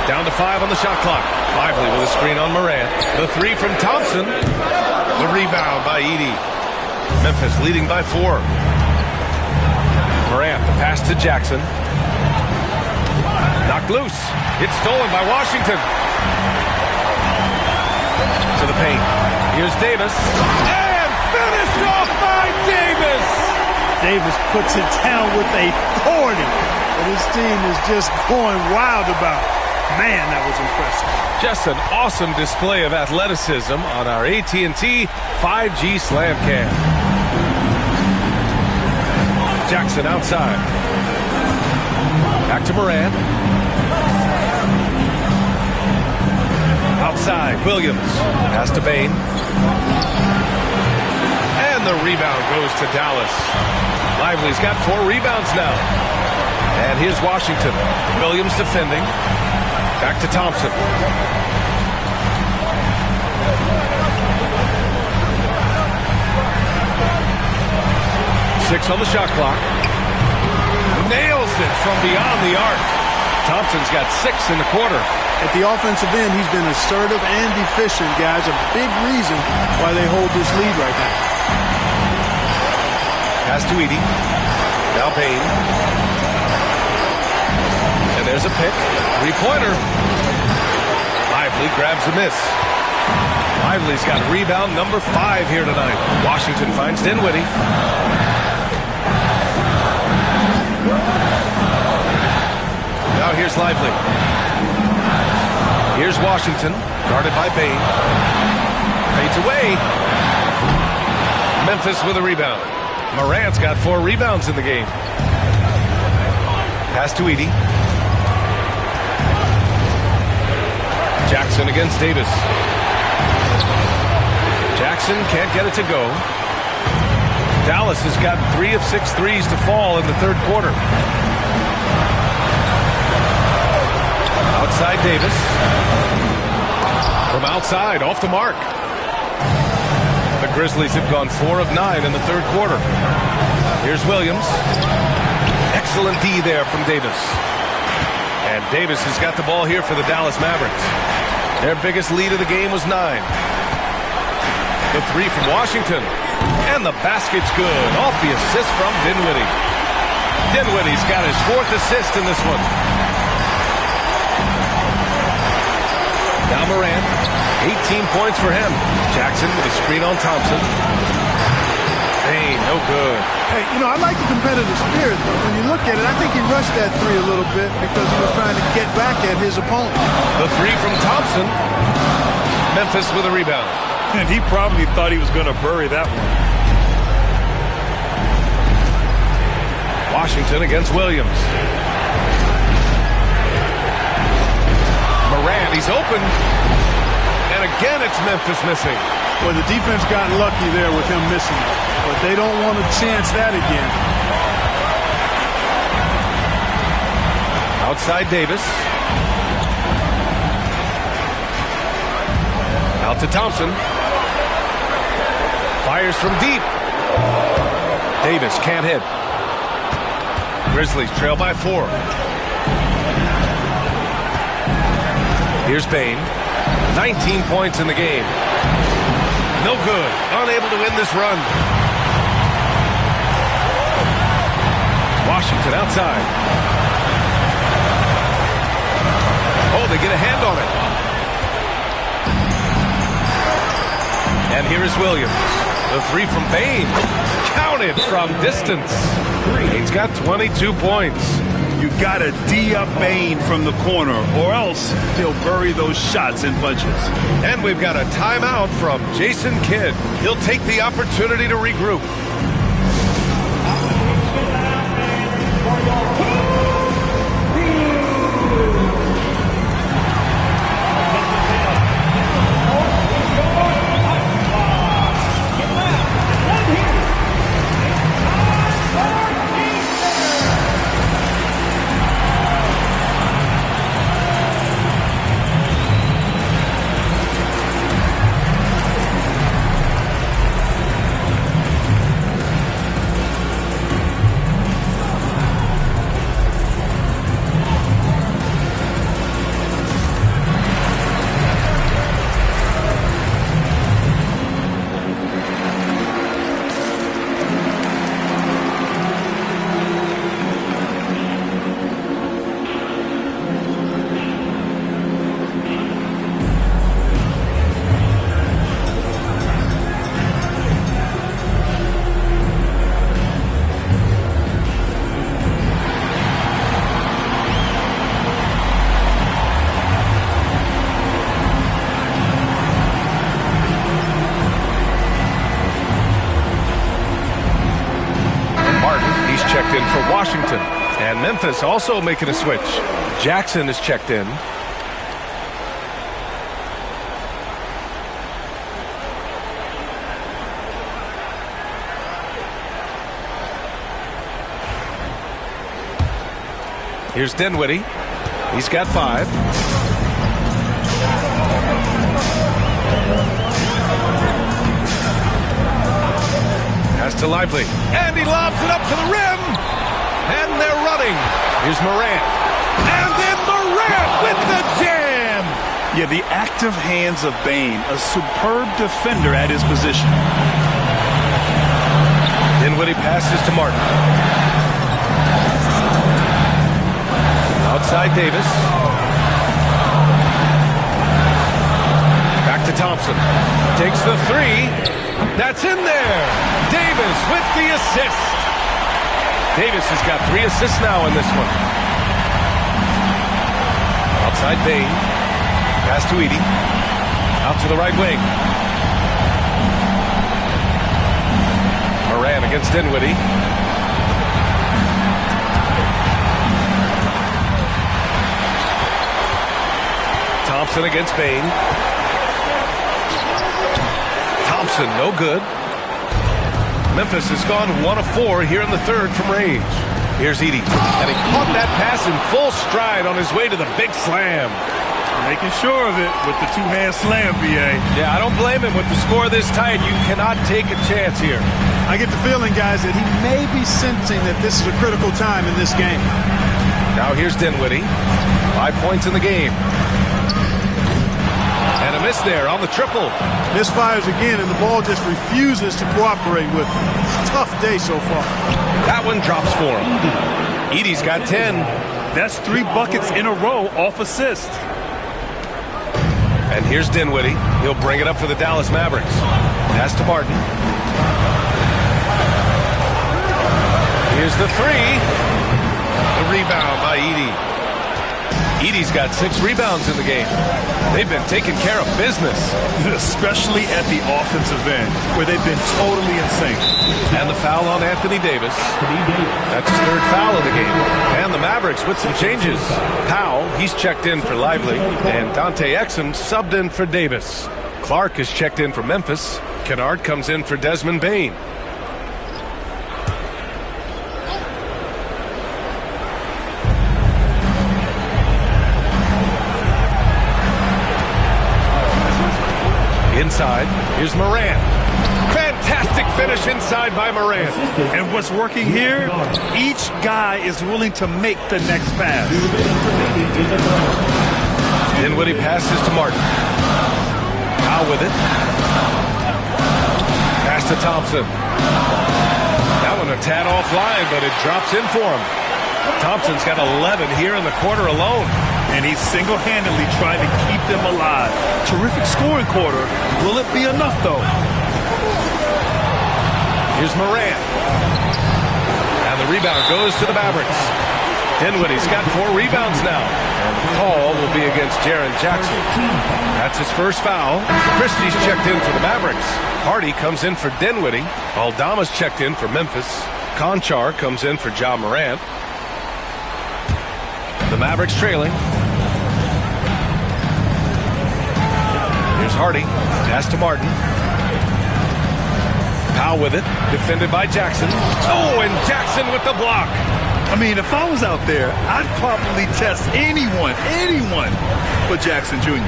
Down to 5 on the shot clock. Lively with a screen on Morant. The three from Thompson. The rebound by Edie. Memphis leading by 4. Morant, the pass to Jackson. Knocked loose. It's stolen by Washington. To the paint. Here's Davis. And finished off by Davis. Davis puts it down with authority that his team is just going wild about. Man, that was impressive. Just an awesome display of athleticism on our AT&T 5G Slam Cam. Jackson outside. Back to Morant. Outside, Williams. Pass to Bain. And the rebound goes to Dallas. Lively's got 4 rebounds now. And here's Washington. Williams defending. Back to Thompson. 6 on the shot clock. Nails it from beyond the arc. Thompson's got 6 in the quarter. At the offensive end, he's been assertive and efficient, guys. A big reason why they hold this lead right now. Pass to Edey. Now Payne. And there's a pick. 3-pointer. Lively grabs the miss. Lively's got rebound number 5 here tonight. Washington finds Dinwiddie. Now here's Lively. Here's Washington, guarded by Bane. Fades away. Memphis with a rebound. Morant's got 4 rebounds in the game. Pass to Edey. Jackson against Davis. Jackson can't get it to go. Dallas has got 3 of 6 threes to fall in the third quarter. Outside Davis. From outside, off the mark. The Grizzlies have gone 4 of 9 in the third quarter. Here's Williams. Excellent D there from Davis. And Davis has got the ball here for the Dallas Mavericks. Their biggest lead of the game was 9. The 3 from Washington. And the basket's good. Off the assist from Dinwiddie. Dinwiddie's got his 4th assist in this one. Now Morant. 18 points for him. Jackson with a screen on Thompson. Hey, no good. Hey, I like the competitive spirit, but when you look at it, I think he rushed that 3 a little bit because he was trying to get back at his opponent. The 3 from Thompson. Memphis with a rebound. And he probably thought he was going to bury that one. Washington against Williams. Morant, he's open. And again, it's Memphis missing. Well, the defense got lucky there with him missing, but they don't want to chance that again. Outside Davis. Out to Thompson. Fires from deep. Davis can't hit. Grizzlies trail by 4. Here's Bane. 19 points in the game. No good. Unable to win this run. Washington outside. Oh, they get a hand on it. And here is Williams. The 3 from Bane. Counted from distance. Bane's got 22 points. You got to D up Bane from the corner, or else he'll bury those shots in bunches. And we've got a timeout from Jason Kidd. He'll take the opportunity to regroup. Checked in for Washington. And Memphis also making a switch. Jackson is checked in. Here's Dinwiddie. He's got 5. Pass to Lively. And he lobs it up to the rim. And they're running. Here's Morant. And then Morant with the jam. Yeah, the active hands of Bane, a superb defender at his position. Dinwiddie passes to Martin. Outside Davis. Back to Thompson. Takes the three. That's in there. Davis with the assist. Davis has got 3 assists now in this one. Outside Bane. Pass to Edey. Out to the right wing. Moran against Dinwiddie. Thompson against Bane. Thompson, no good. Memphis has gone 1 of 4 here in the third from range. Here's Edey. And he caught that pass in full stride on his way to the big slam. Making sure of it with the two-hand slam, B.A. Yeah, I don't blame him with the score this tight. You cannot take a chance here. I get the feeling, guys, that he may be sensing that this is a critical time in this game. Now here's Dinwiddie. 5 points in the game. And a miss there on the triple. Misfires again, and the ball just refuses to cooperate with him. Tough day so far. That one drops for him. Edey's got 10. That's 3 buckets in a row off assist. And here's Dinwiddie. He'll bring it up for the Dallas Mavericks. Pass to Martin. Here's the three. The rebound by Edey. Edey's got 6 rebounds in the game. They've been taking care of business. Especially at the offensive end, where they've been totally in sync. And the foul on Anthony Davis. That's his 3rd foul of the game. And the Mavericks with some changes. Powell, he's checked in for Lively. And Dante Exum subbed in for Davis. Clark is checked in for Memphis. Kennard comes in for Desmond Bane. Inside, here's Morant. Fantastic finish inside by Morant. And what's working here, each guy is willing to make the next pass. Dinwiddie passes to Martin. Powell with it. Pass to Thompson. That one a tad offline, but it drops in for him. Thompson's got 11 here in the quarter alone. And he's single-handedly trying to keep them alive. Terrific scoring quarter. Will it be enough, though? Here's Morant. And the rebound goes to the Mavericks. Dinwiddie's got 4 rebounds now. And the call will be against Jaren Jackson. That's his first foul. Christie's checked in for the Mavericks. Hardy comes in for Dinwiddie. Aldama's checked in for Memphis. Conchar comes in for Ja Morant. The Mavericks trailing. Here's Hardy. Pass to Martin. Powell with it. Defended by Jackson. Oh, and Jackson with the block. I mean, if I was out there, I'd probably test anyone but Jackson Jr.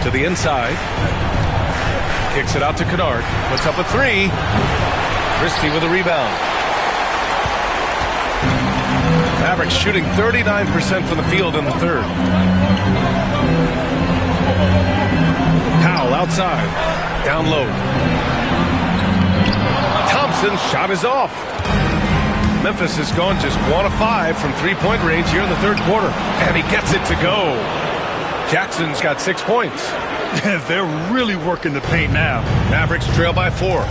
To the inside. Kicks it out to Kennard. Puts up a 3. Christie with a rebound. Mavericks shooting 39% from the field in the third. Powell outside. Down low. Thompson's shot is off. Memphis has gone just 1 of 5 from 3-point range here in the third quarter. And he gets it to go. Jackson's got 6 points. They're really working the paint now. Mavericks trail by 4.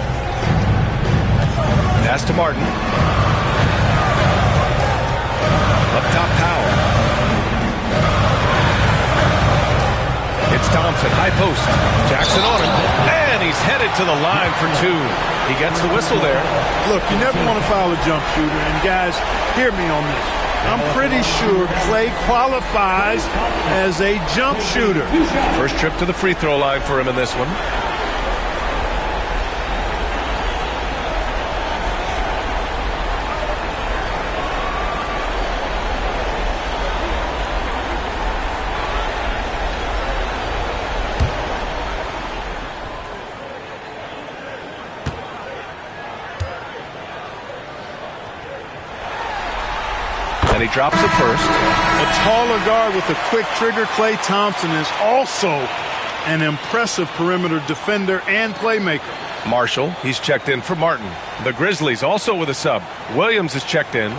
Pass to Martin. Up top, Powell. It's Thompson, high post. Jackson on him. And he's headed to the line for 2. He gets the whistle there. Look, you never want to foul a jump shooter. And guys, hear me on this. I'm pretty sure Clay qualifies as a jump shooter. First trip to the free throw line for him in this one. And he drops it first. A taller guard with a quick trigger, Klay Thompson, is also an impressive perimeter defender and playmaker. Marshall, he's checked in for Martin. The Grizzlies also with a sub. Williams is checked in.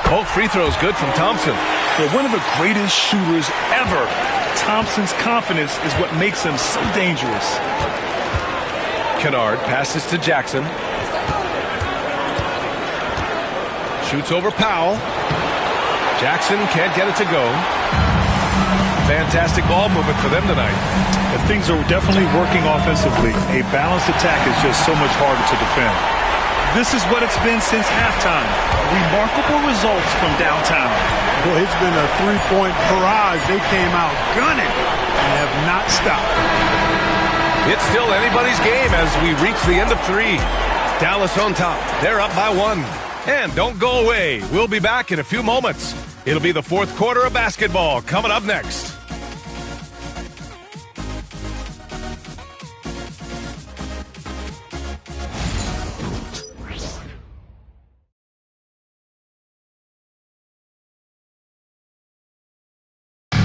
Both free throws good from Thompson. But one of the greatest shooters ever. Thompson's confidence is what makes him so dangerous. Kennard passes to Jackson. Shoots over Powell. Jackson can't get it to go. Fantastic ball movement for them tonight. And things are definitely working offensively. A balanced attack is just so much harder to defend. This is what it's been since halftime. Remarkable results from downtown. Boy, it's been a three-point barrage. They came out gunning and have not stopped. It's still anybody's game as we reach the end of 3. Dallas on top. They're up by 1. And don't go away. We'll be back in a few moments. It'll be the fourth quarter of basketball coming up next.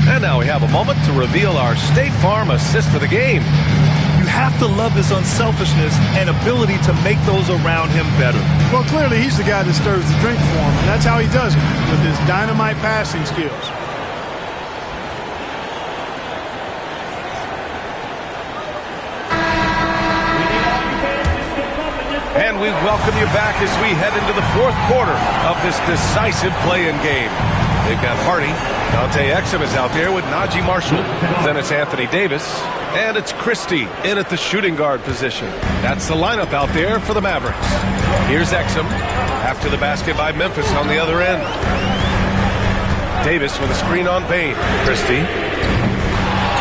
And now we have a moment to reveal our State Farm assist of the game. You have to love his unselfishness and ability to make those around him better. Well, clearly he's the guy that stirs the drink for him, and that's how he does it, with his dynamite passing skills. And we welcome you back as we head into the fourth quarter of this decisive play-in game. They've got Hardy. Dante Exum is out there with Najee Marshall. Then it's Anthony Davis. And it's Christie in at the shooting guard position. That's the lineup out there for the Mavericks. Here's Exum. After the basket by Memphis on the other end. Davis with a screen on Bain. Christie.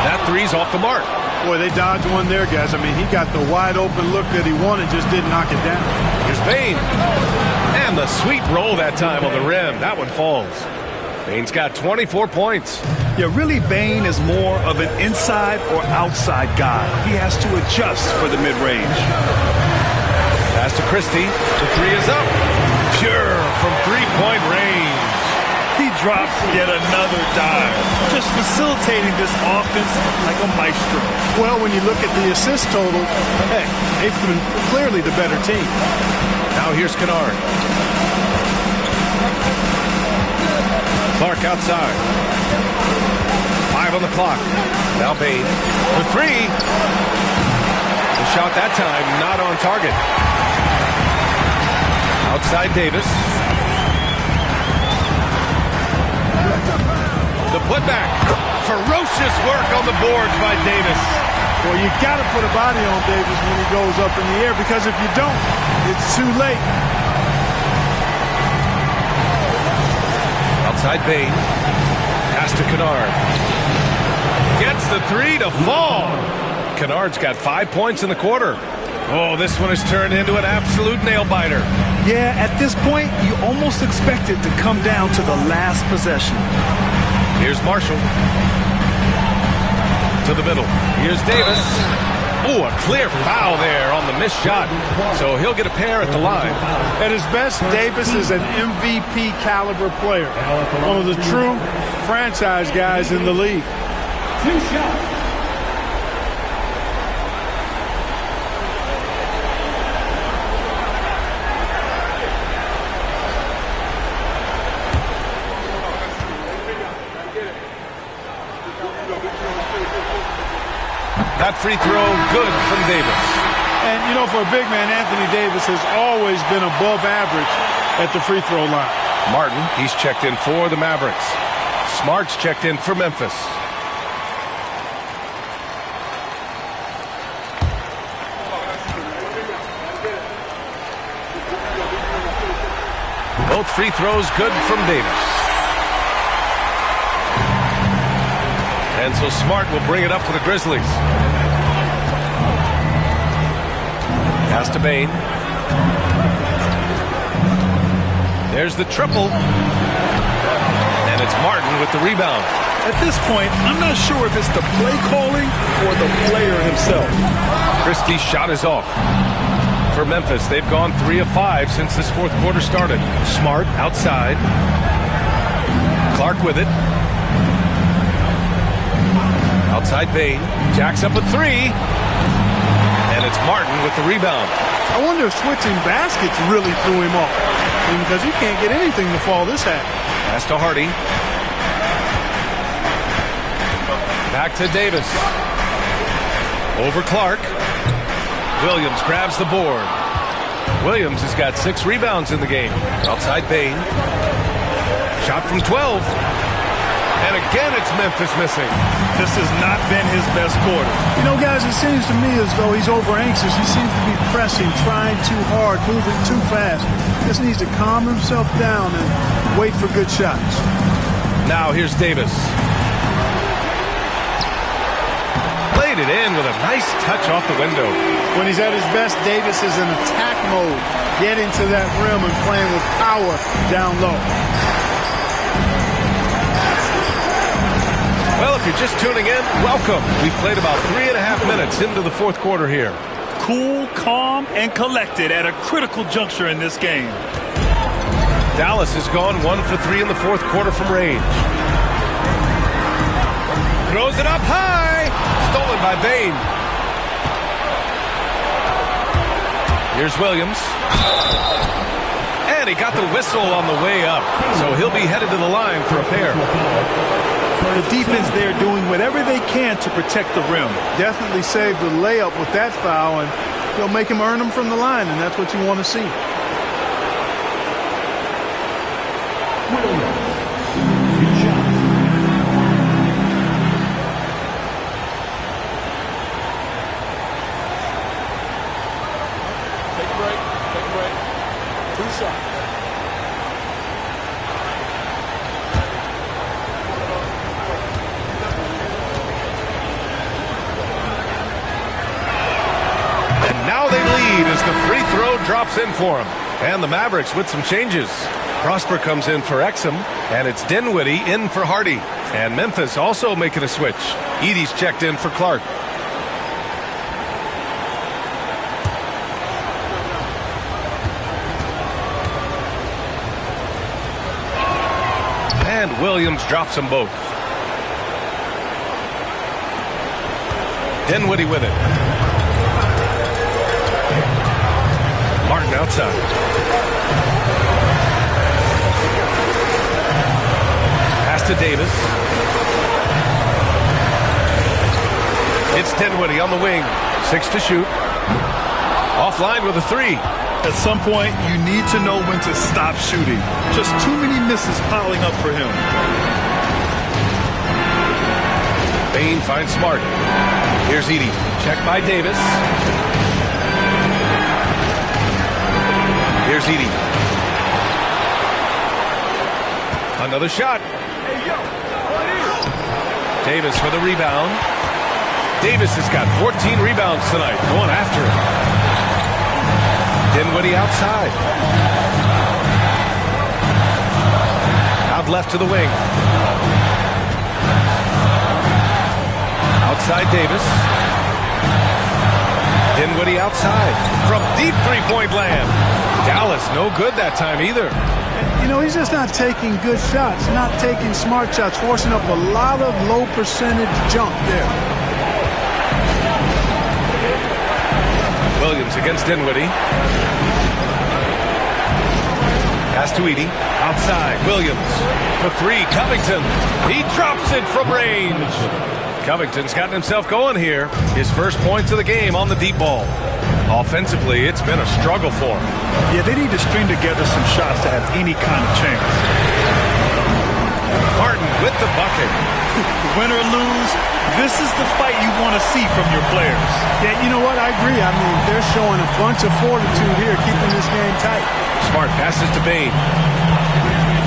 That three's off the mark. Boy, they dodged one there, guys. I mean, he got the wide open look that he wanted, just didn't knock it down. Here's Bain. And the sweet roll that time on the rim. That one falls. Bain's got 24 points. Yeah, really, Bain is more of an inside or outside guy. He has to adjust for the mid-range. Pass to Christie. The three is up. Pure from three-point range. He drops yet another dive, just facilitating this offense like a maestro. Well, when you look at the assist total, hey, they've been clearly the better team. Now here's Kennard. Clark outside. 5 on the clock. Now Bain for 3. The shot that time not on target. Outside Davis. The putback. Ferocious work on the boards by Davis. Well, you got to put a body on Davis when he goes up in the air, because if you don't, it's too late. Outside Bain. Pass to Kennard. Gets the 3 to fall. Kennard's got 5 points in the quarter. Oh, this one has turned into an absolute nail-biter. Yeah, at this point, you almost expect it to come down to the last possession. Here's Marshall. To the middle. Here's Davis. Oh, a clear foul there on the missed shot. So he'll get a pair at the line. At his best, Davis is an MVP caliber player. One of the true franchise guys in the league. 2 shots. That free throw good from Davis. And, you know, for a big man, Anthony Davis has always been above average at the free throw line. Martin, he's checked in for the Mavericks. Smart's checked in for Memphis. Both free throws good from Davis. And so Smart will bring it up for the Grizzlies. Pass to Bain. There's the triple. And it's Martin with the rebound. At this point, I'm not sure if it's the play calling or the player himself. Christie's shot is off. For Memphis, they've gone 3 of 5 since this fourth quarter started. Smart outside. Clark with it. Outside Bain. Jacks up a 3. And it's Martin with the rebound. I wonder if switching baskets really threw him off. Because you can't get anything to fall this half. Pass to Hardy. Back to Davis. Over Clark. Williams grabs the board. Williams has got 6 rebounds in the game. Outside Bain. Shot from 12. And again, it's Memphis missing. This has not been his best quarter. You know, guys, it seems to me as though he's over anxious. He seems to be pressing, trying too hard, moving too fast. Just needs to calm himself down and wait for good shots. Now here's Davis. Laid it in with a nice touch off the window. When he's at his best, Davis is in attack mode, getting to that rim and playing with power down low. Well, if you're just tuning in, welcome. We've played about 3.5 minutes into the fourth quarter here. Cool, calm, and collected at a critical juncture in this game. Dallas has gone 1 for 3 in the fourth quarter from range. Throws it up high. Stolen by Bain. Here's Williams. And he got the whistle on the way up. So he'll be headed to the line for a pair. The defense there doing whatever they can to protect the rim. Definitely saved the layup with that foul, and he'll make him earn them from the line, and that's what you want to see. Take a break. 2 shots. As the free throw drops in for him. And the Mavericks with some changes. Prosper comes in for Exum, and it's Dinwiddie in for Hardy. And Memphis also making a switch. Edey's checked in for Clark. And Williams drops them both. Dinwiddie with it. Martin outside. Pass to Davis. It's Dinwiddie on the wing. 6 to shoot. Offline with a 3. At some point, you need to know when to stop shooting. Just too many misses piling up for him. Bain finds Smart. Here's Edey. Checked by Davis. Here's Edey. Another shot. Davis with a rebound. Davis has got 14 rebounds tonight. Going after it. Dinwiddie outside. Out left to the wing. Outside Davis. Dinwiddie outside. From deep three-point land. Dallas no good that time either. You know, he's just not taking good shots, not taking smart shots, forcing up a lot of low percentage jump there. Williams against Dinwiddie. Pass to Edey. Outside. Williams. For 3. Covington. He drops it from range. Covington's gotten himself going here. His first points of the game on the deep ball. Offensively, it's been a struggle for him. Yeah, they need to string together some shots to have any kind of chance. Martin with the bucket. Win or lose, this is the fight you want to see from your players. Yeah, you know what? I agree. I mean, they're showing a bunch of fortitude here, keeping this game tight. Smart passes to Bain.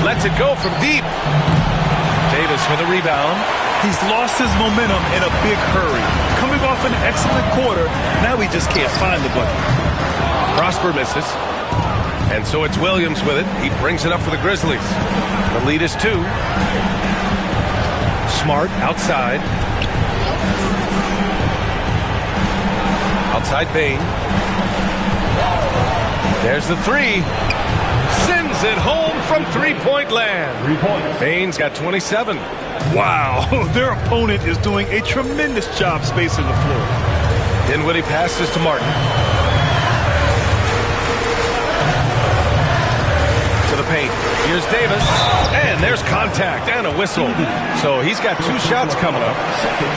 Lets it go from deep. Davis with a rebound. He's lost his momentum in a big hurry. Coming off an excellent quarter, now he just can't find the bucket. Prosper misses. And so it's Williams with it. He brings it up for the Grizzlies. The lead is 2. Smart outside. Outside Bain. There's the 3. Sends it home from three-point land. 3 points. Bain's got 27. Wow, their opponent is doing a tremendous job spacing the floor. Dinwiddie passes to Martin. To the paint. Here's Davis. And there's contact and a whistle. So he's got 2 shots coming up.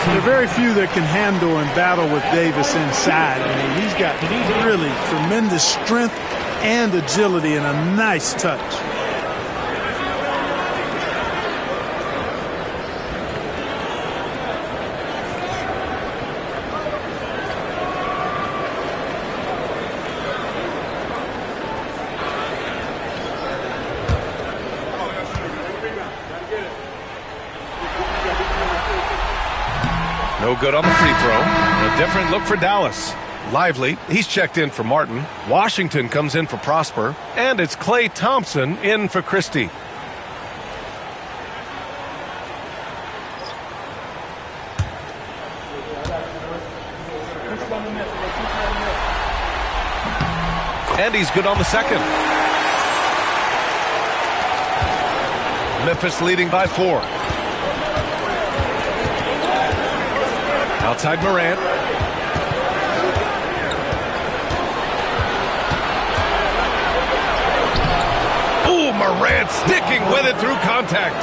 There are very few that can handle and battle with Davis inside. I mean, he's got really tremendous strength and agility and a nice touch. No good on the free throw. A different look for Dallas. Lively, he's checked in for Martin. Washington comes in for Prosper. And it's Klay Thompson in for Christie. And he's good on the second. Memphis leading by 4. Outside Morant. Ooh, Morant sticking with it through contact.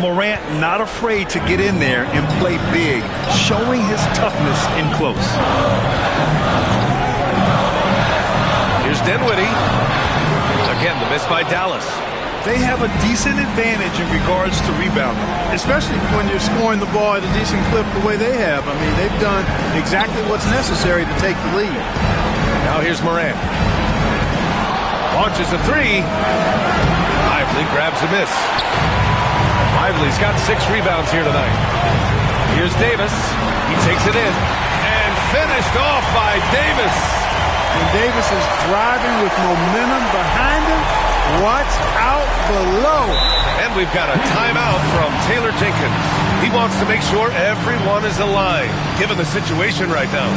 Morant not afraid to get in there and play big, showing his toughness in close. Here's Dinwiddie. Again, the miss by Dallas. They have a decent advantage in regards to rebounding, especially when you're scoring the ball at a decent clip the way they have. I mean, they've done exactly what's necessary to take the lead. Now here's Morant. Launches a 3. Lively grabs a miss. Lively's got 6 rebounds here tonight. Here's Davis. He takes it in. And finished off by Davis. And Davis is driving with momentum behind him. Watch out below. And we've got a timeout from Taylor Jenkins. He wants to make sure everyone is aligned, given the situation right now.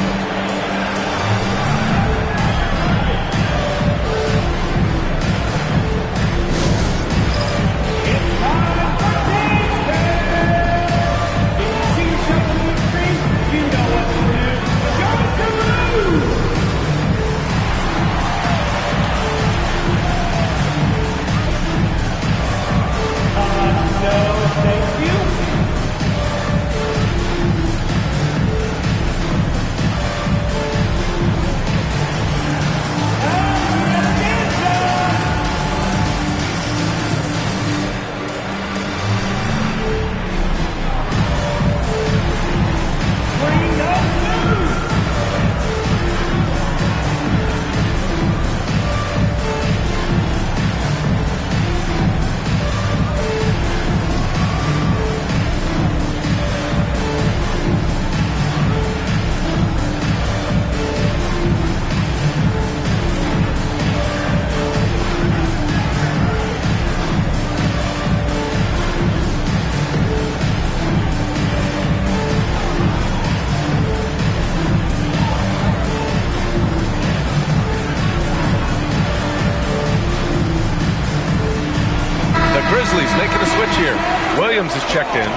Grizzlies making a switch here. Williams is checked in.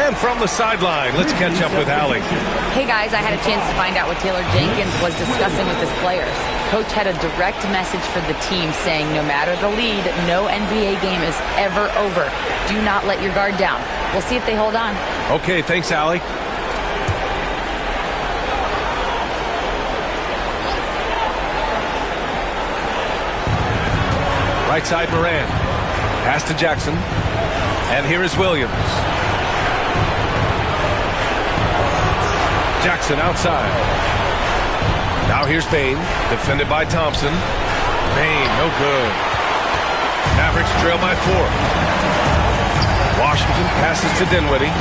And from the sideline, let's catch up with Allie. Hey guys, I had a chance to find out what Taylor Jenkins was discussing with his players. Coach had a direct message for the team saying no matter the lead, no NBA game is ever over. Do not let your guard down. We'll see if they hold on. Okay, thanks, Allie. Right side, Moran. Pass to Jackson. And here is Williams. Jackson outside. Now here's Bain. Defended by Thompson. Bain, no good. Mavericks trail by 4. Washington passes to Dinwiddie.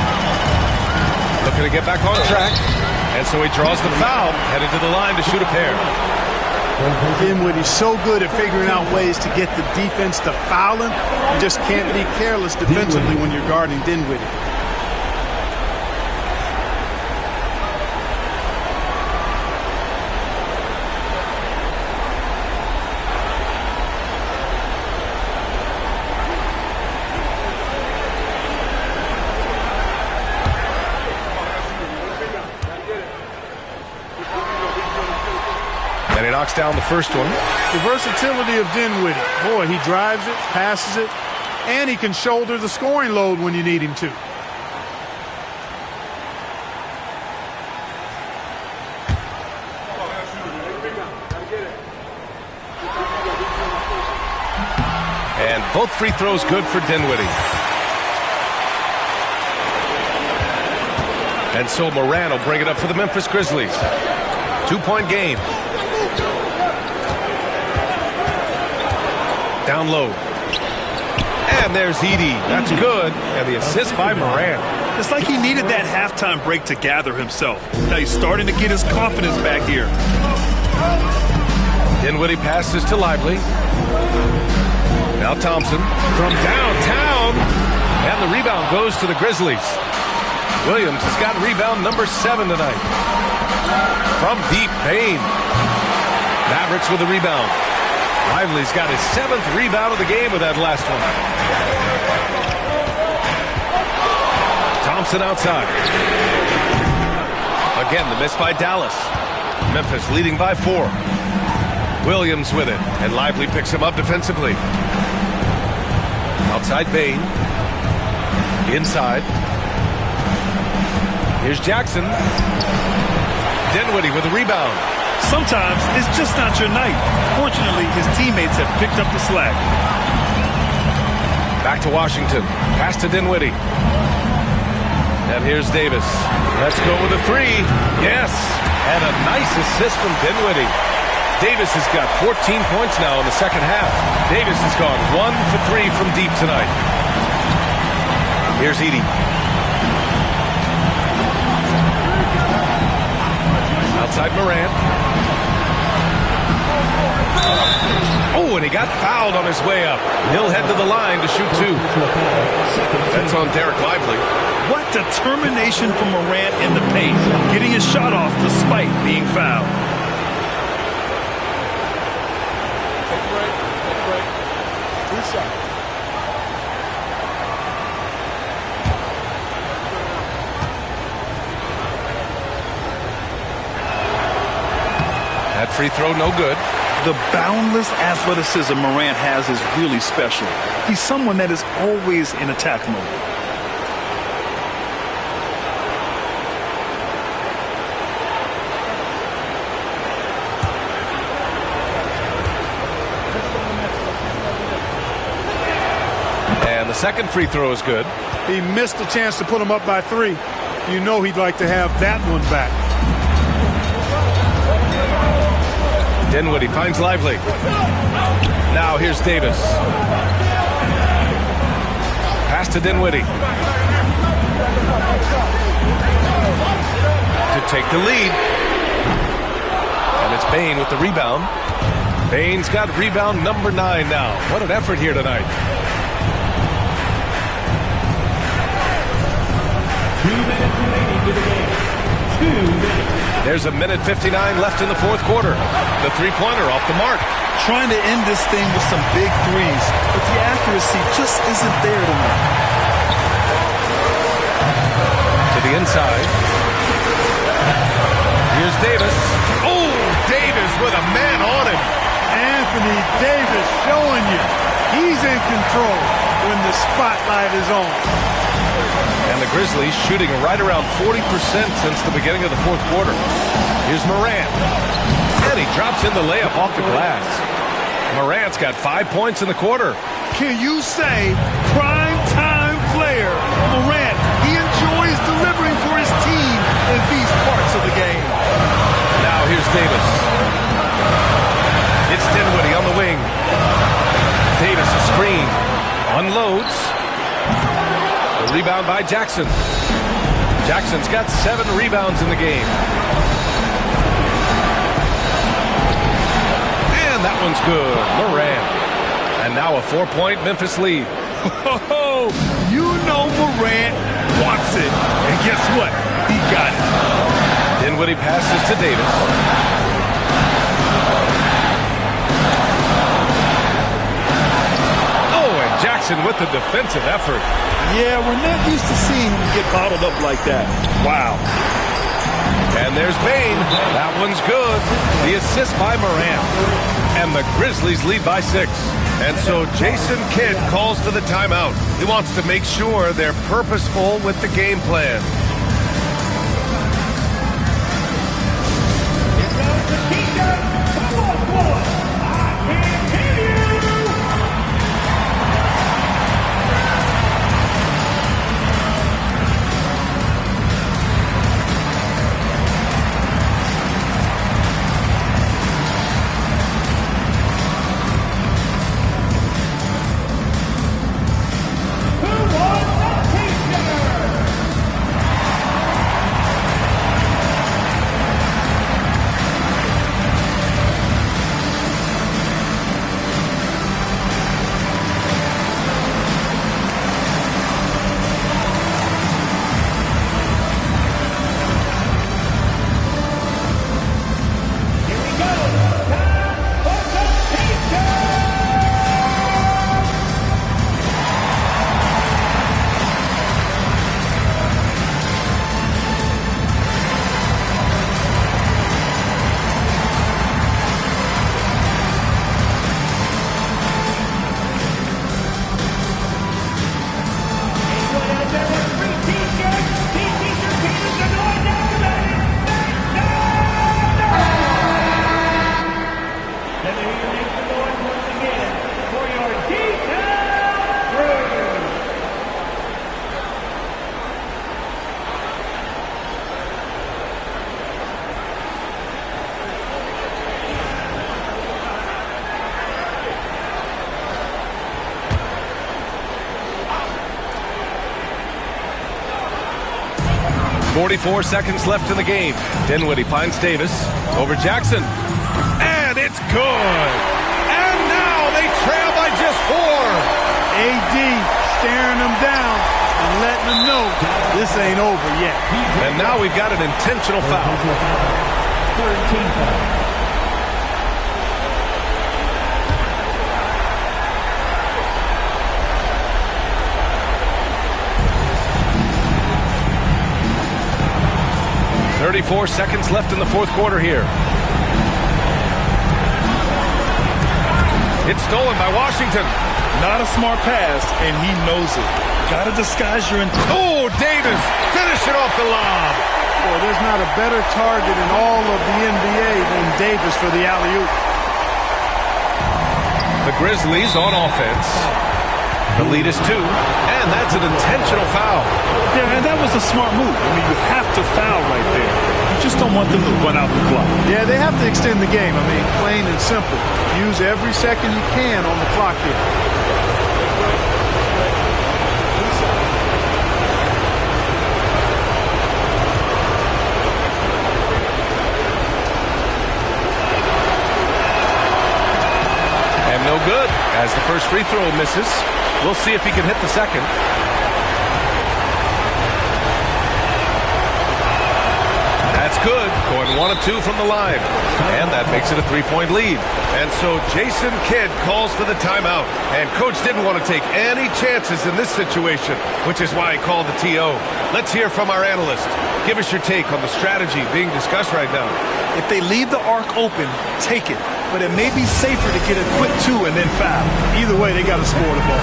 Looking to get back on track. And so he draws the foul. Headed to the line to shoot a pair. Dinwiddie's so good at figuring out ways to get the defense to foul him. You just can't be careless defensively when you're guarding Dinwiddie. And he knocks down the first one. The versatility of Dinwiddie. Boy, he drives it, passes it, and he can shoulder the scoring load when you need him to. And both free throws good for Dinwiddie. And so Moran will bring it up for the Memphis Grizzlies. 2-point game. Down low. And there's Edey. That's good. And the assist by Moran. It's like he needed that halftime break to gather himself. Now he's starting to get his confidence back here. Dinwiddie passes to Lively. Now Thompson from downtown. And the rebound goes to the Grizzlies. Williams has got rebound number 7 tonight. From deep, Payne. Mavericks with the rebound. Lively's got his 7th rebound of the game with that last one. Thompson outside. Again, the miss by Dallas. Memphis leading by 4. Williams with it, and Lively picks him up defensively. Outside Payne. Inside. Here's Jackson. Dinwiddie with the rebound. Sometimes it's just not your night. Fortunately, his teammates have picked up the slack. Back to Washington. Pass to Dinwiddie. And here's Davis. Let's go with a 3. Yes. And a nice assist from Dinwiddie. Davis has got 14 points now in the second half. Davis has gone 1 for 3 from deep tonight. Here's Edey. Outside Moran. Oh, and he got fouled on his way up. He'll head to the line to shoot 2. That's on Derek Lively. What determination from Morant in the paint, getting his shot off despite being fouled. Take a break. 2 seconds. That free throw no good. The boundless athleticism Morant has is really special. He's someone that is always in attack mode. And the second free throw is good. He missed a chance to put him up by 3. You know he'd like to have that one back. Dinwiddie finds Lively. Now here's Davis. Pass to Dinwiddie. To take the lead. And it's Payne with the rebound. Payne's got rebound number 9 now. What an effort here tonight. 2 minutes remaining to the game. 2 minutes. There's a minute 59 left in the fourth quarter. The three-pointer off the mark. Trying to end this thing with some big threes, but the accuracy just isn't there tonight. To the inside. Here's Davis. Oh, Davis with a man on him. Anthony Davis showing you he's in control when the spotlight is on. And the Grizzlies shooting right around 40% since the beginning of the fourth quarter. Here's Moran. And he drops in the layup off the glass. Morant's got 5 points in the quarter. Can you say prime-time player Morant? He enjoys delivering for his team in these parts of the game. Now here's Davis. It's Dinwiddie on the wing. Davis a screen. Unloads. The rebound by Jackson. Jackson's got 7 rebounds in the game. And that one's good. Morant. And now a 4-point Memphis lead. Oh, you know Morant wants it. And guess what? He got it. Dinwiddie passes to Davis. Oh, and Jackson with the defensive effort. Yeah, we're not used to seeing him get bottled up like that. Wow. And there's Bane. That one's good. The assist by Morant. And the Grizzlies lead by 6. And so Jason Kidd calls for the timeout. He wants to make sure they're purposeful with the game plan. .44 seconds left in the game. Dinwiddie finds Davis over Jackson. And it's good. And now they trail by just 4. AD staring them down and letting them know this ain't over yet. And now we've got an intentional foul. 13 foul. .34 seconds left in the fourth quarter here. It's stolen by Washington. Not a smart pass, and he knows it. Got to disguise your intent. Oh, Davis, finish it off the lob. Boy, there's not a better target in all of the NBA than Davis for the alley-oop. The Grizzlies on offense. The lead is 2, and that's an intentional foul. Yeah, and that was a smart move. I mean, you have to foul right there. You just don't want them to run out the clock. Yeah, they have to extend the game. I mean, plain and simple. Use every second you can on the clock here. And no good, as the first free throw misses. We'll see if he can hit the second. That's good. Going 1 of 2 from the line. And that makes it a 3-point lead. And so Jason Kidd calls for the timeout. And coach didn't want to take any chances in this situation, which is why he called the TO. Let's hear from our analyst. Give us your take on the strategy being discussed right now. If they leave the arc open, take it. But it may be safer to get a quick 2 and then foul. Either way, they got to score the ball.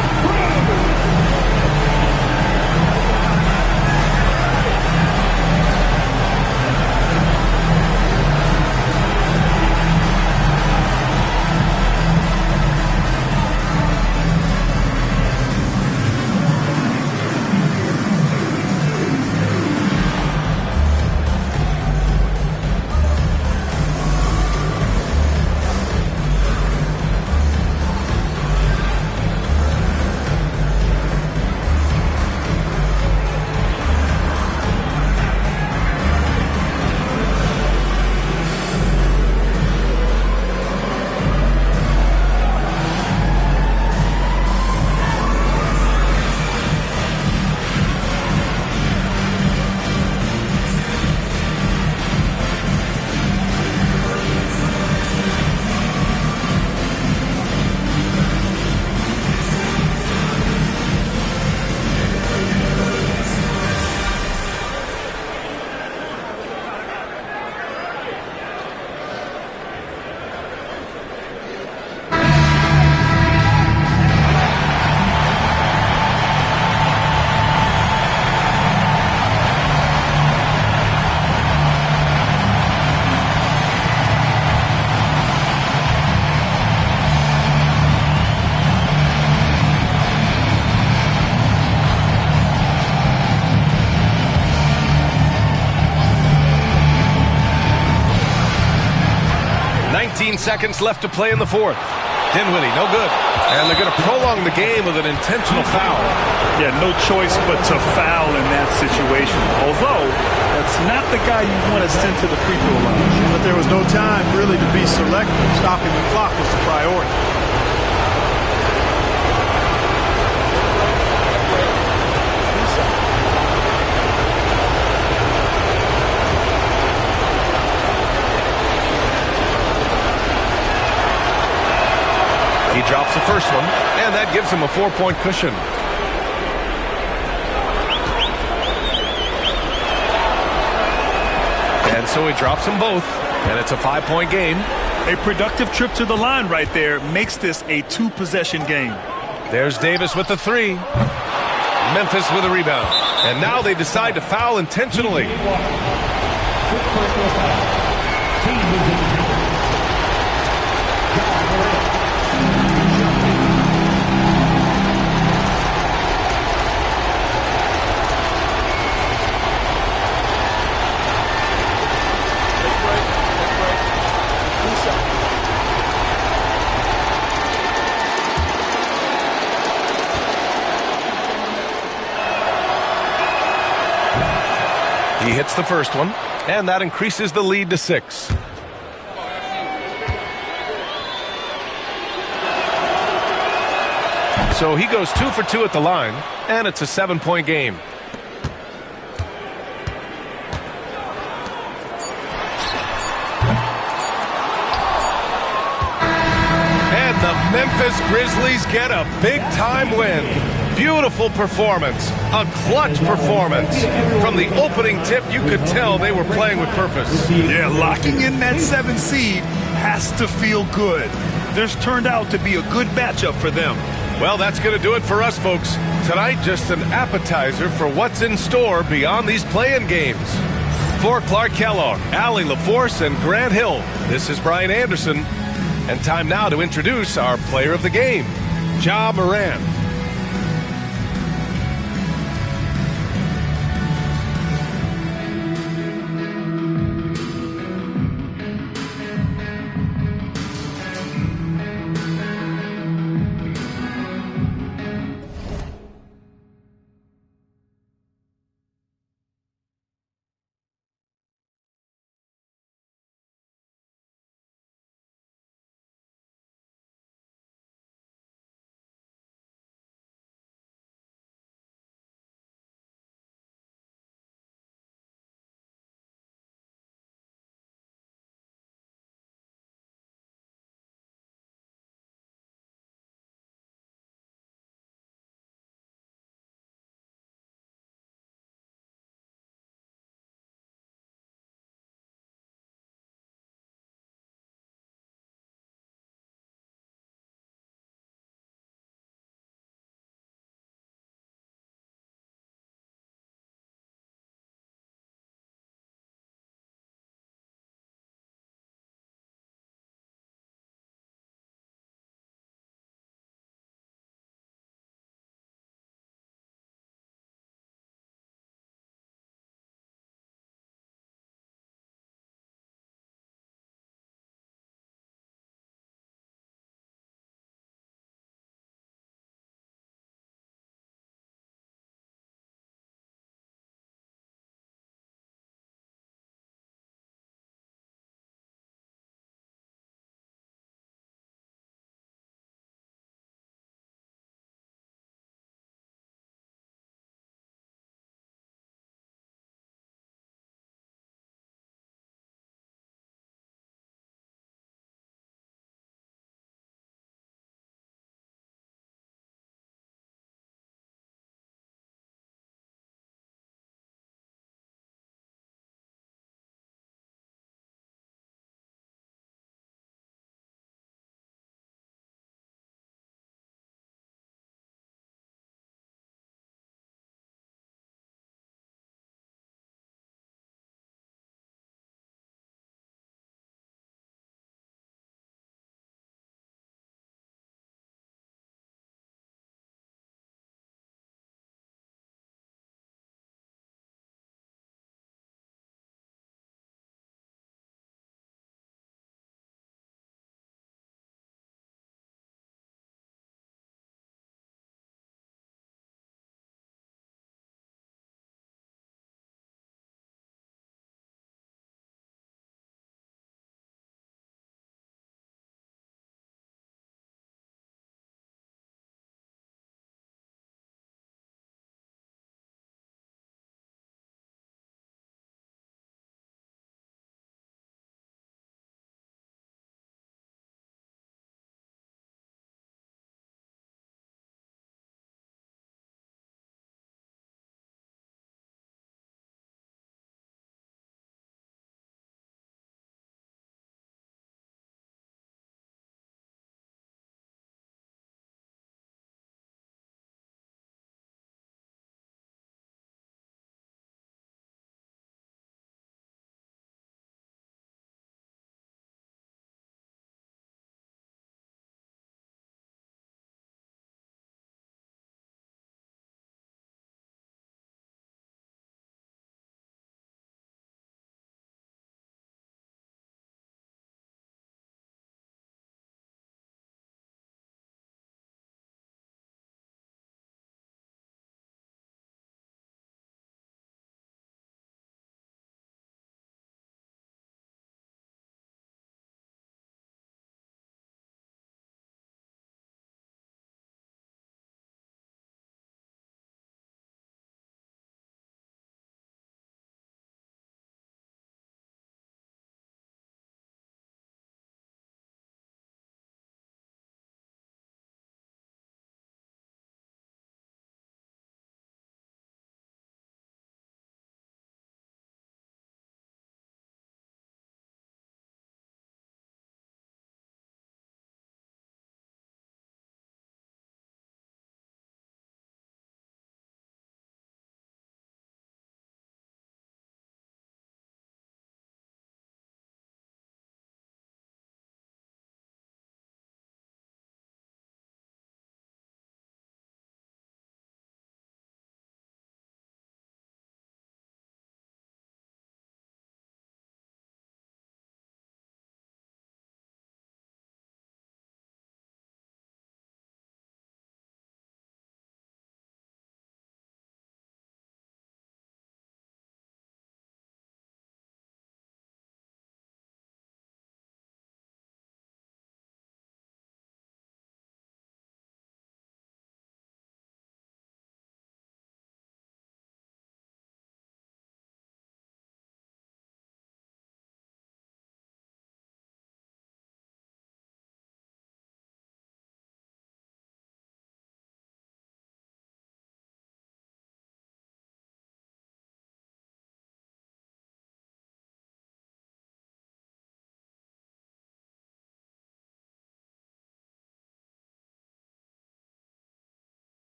15 seconds left to play in the fourth. Dinwiddie, no good. And they're going to prolong the game with an intentional foul. Yeah, no choice but to foul in that situation. Although, that's not the guy you want to send to the free throw line. But there was no time really to be selective. Stopping the clock was the priority. He drops the first one, and that gives him a 4-point cushion. And so he drops them both, and it's a 5-point game. A productive trip to the line right there makes this a 2-possession game. There's Davis with the 3. Memphis with a rebound. And now they decide to foul intentionally. He hits the first one, and that increases the lead to 6. So he goes 2 for 2 at the line, and it's a 7-point game. And the Memphis Grizzlies get a big-time win. Beautiful performance, a clutch performance. From the opening tip, you could tell they were playing with purpose. Yeah, locking in that 7 seed has to feel good. This turned out to be a good matchup for them. Well, that's going to do it for us, folks. Tonight, just an appetizer for what's in store beyond these play-in games. For Clark Kellogg, Allie LaForce, and Grant Hill, this is Brian Anderson. And time now to introduce our player of the game, Ja Morant.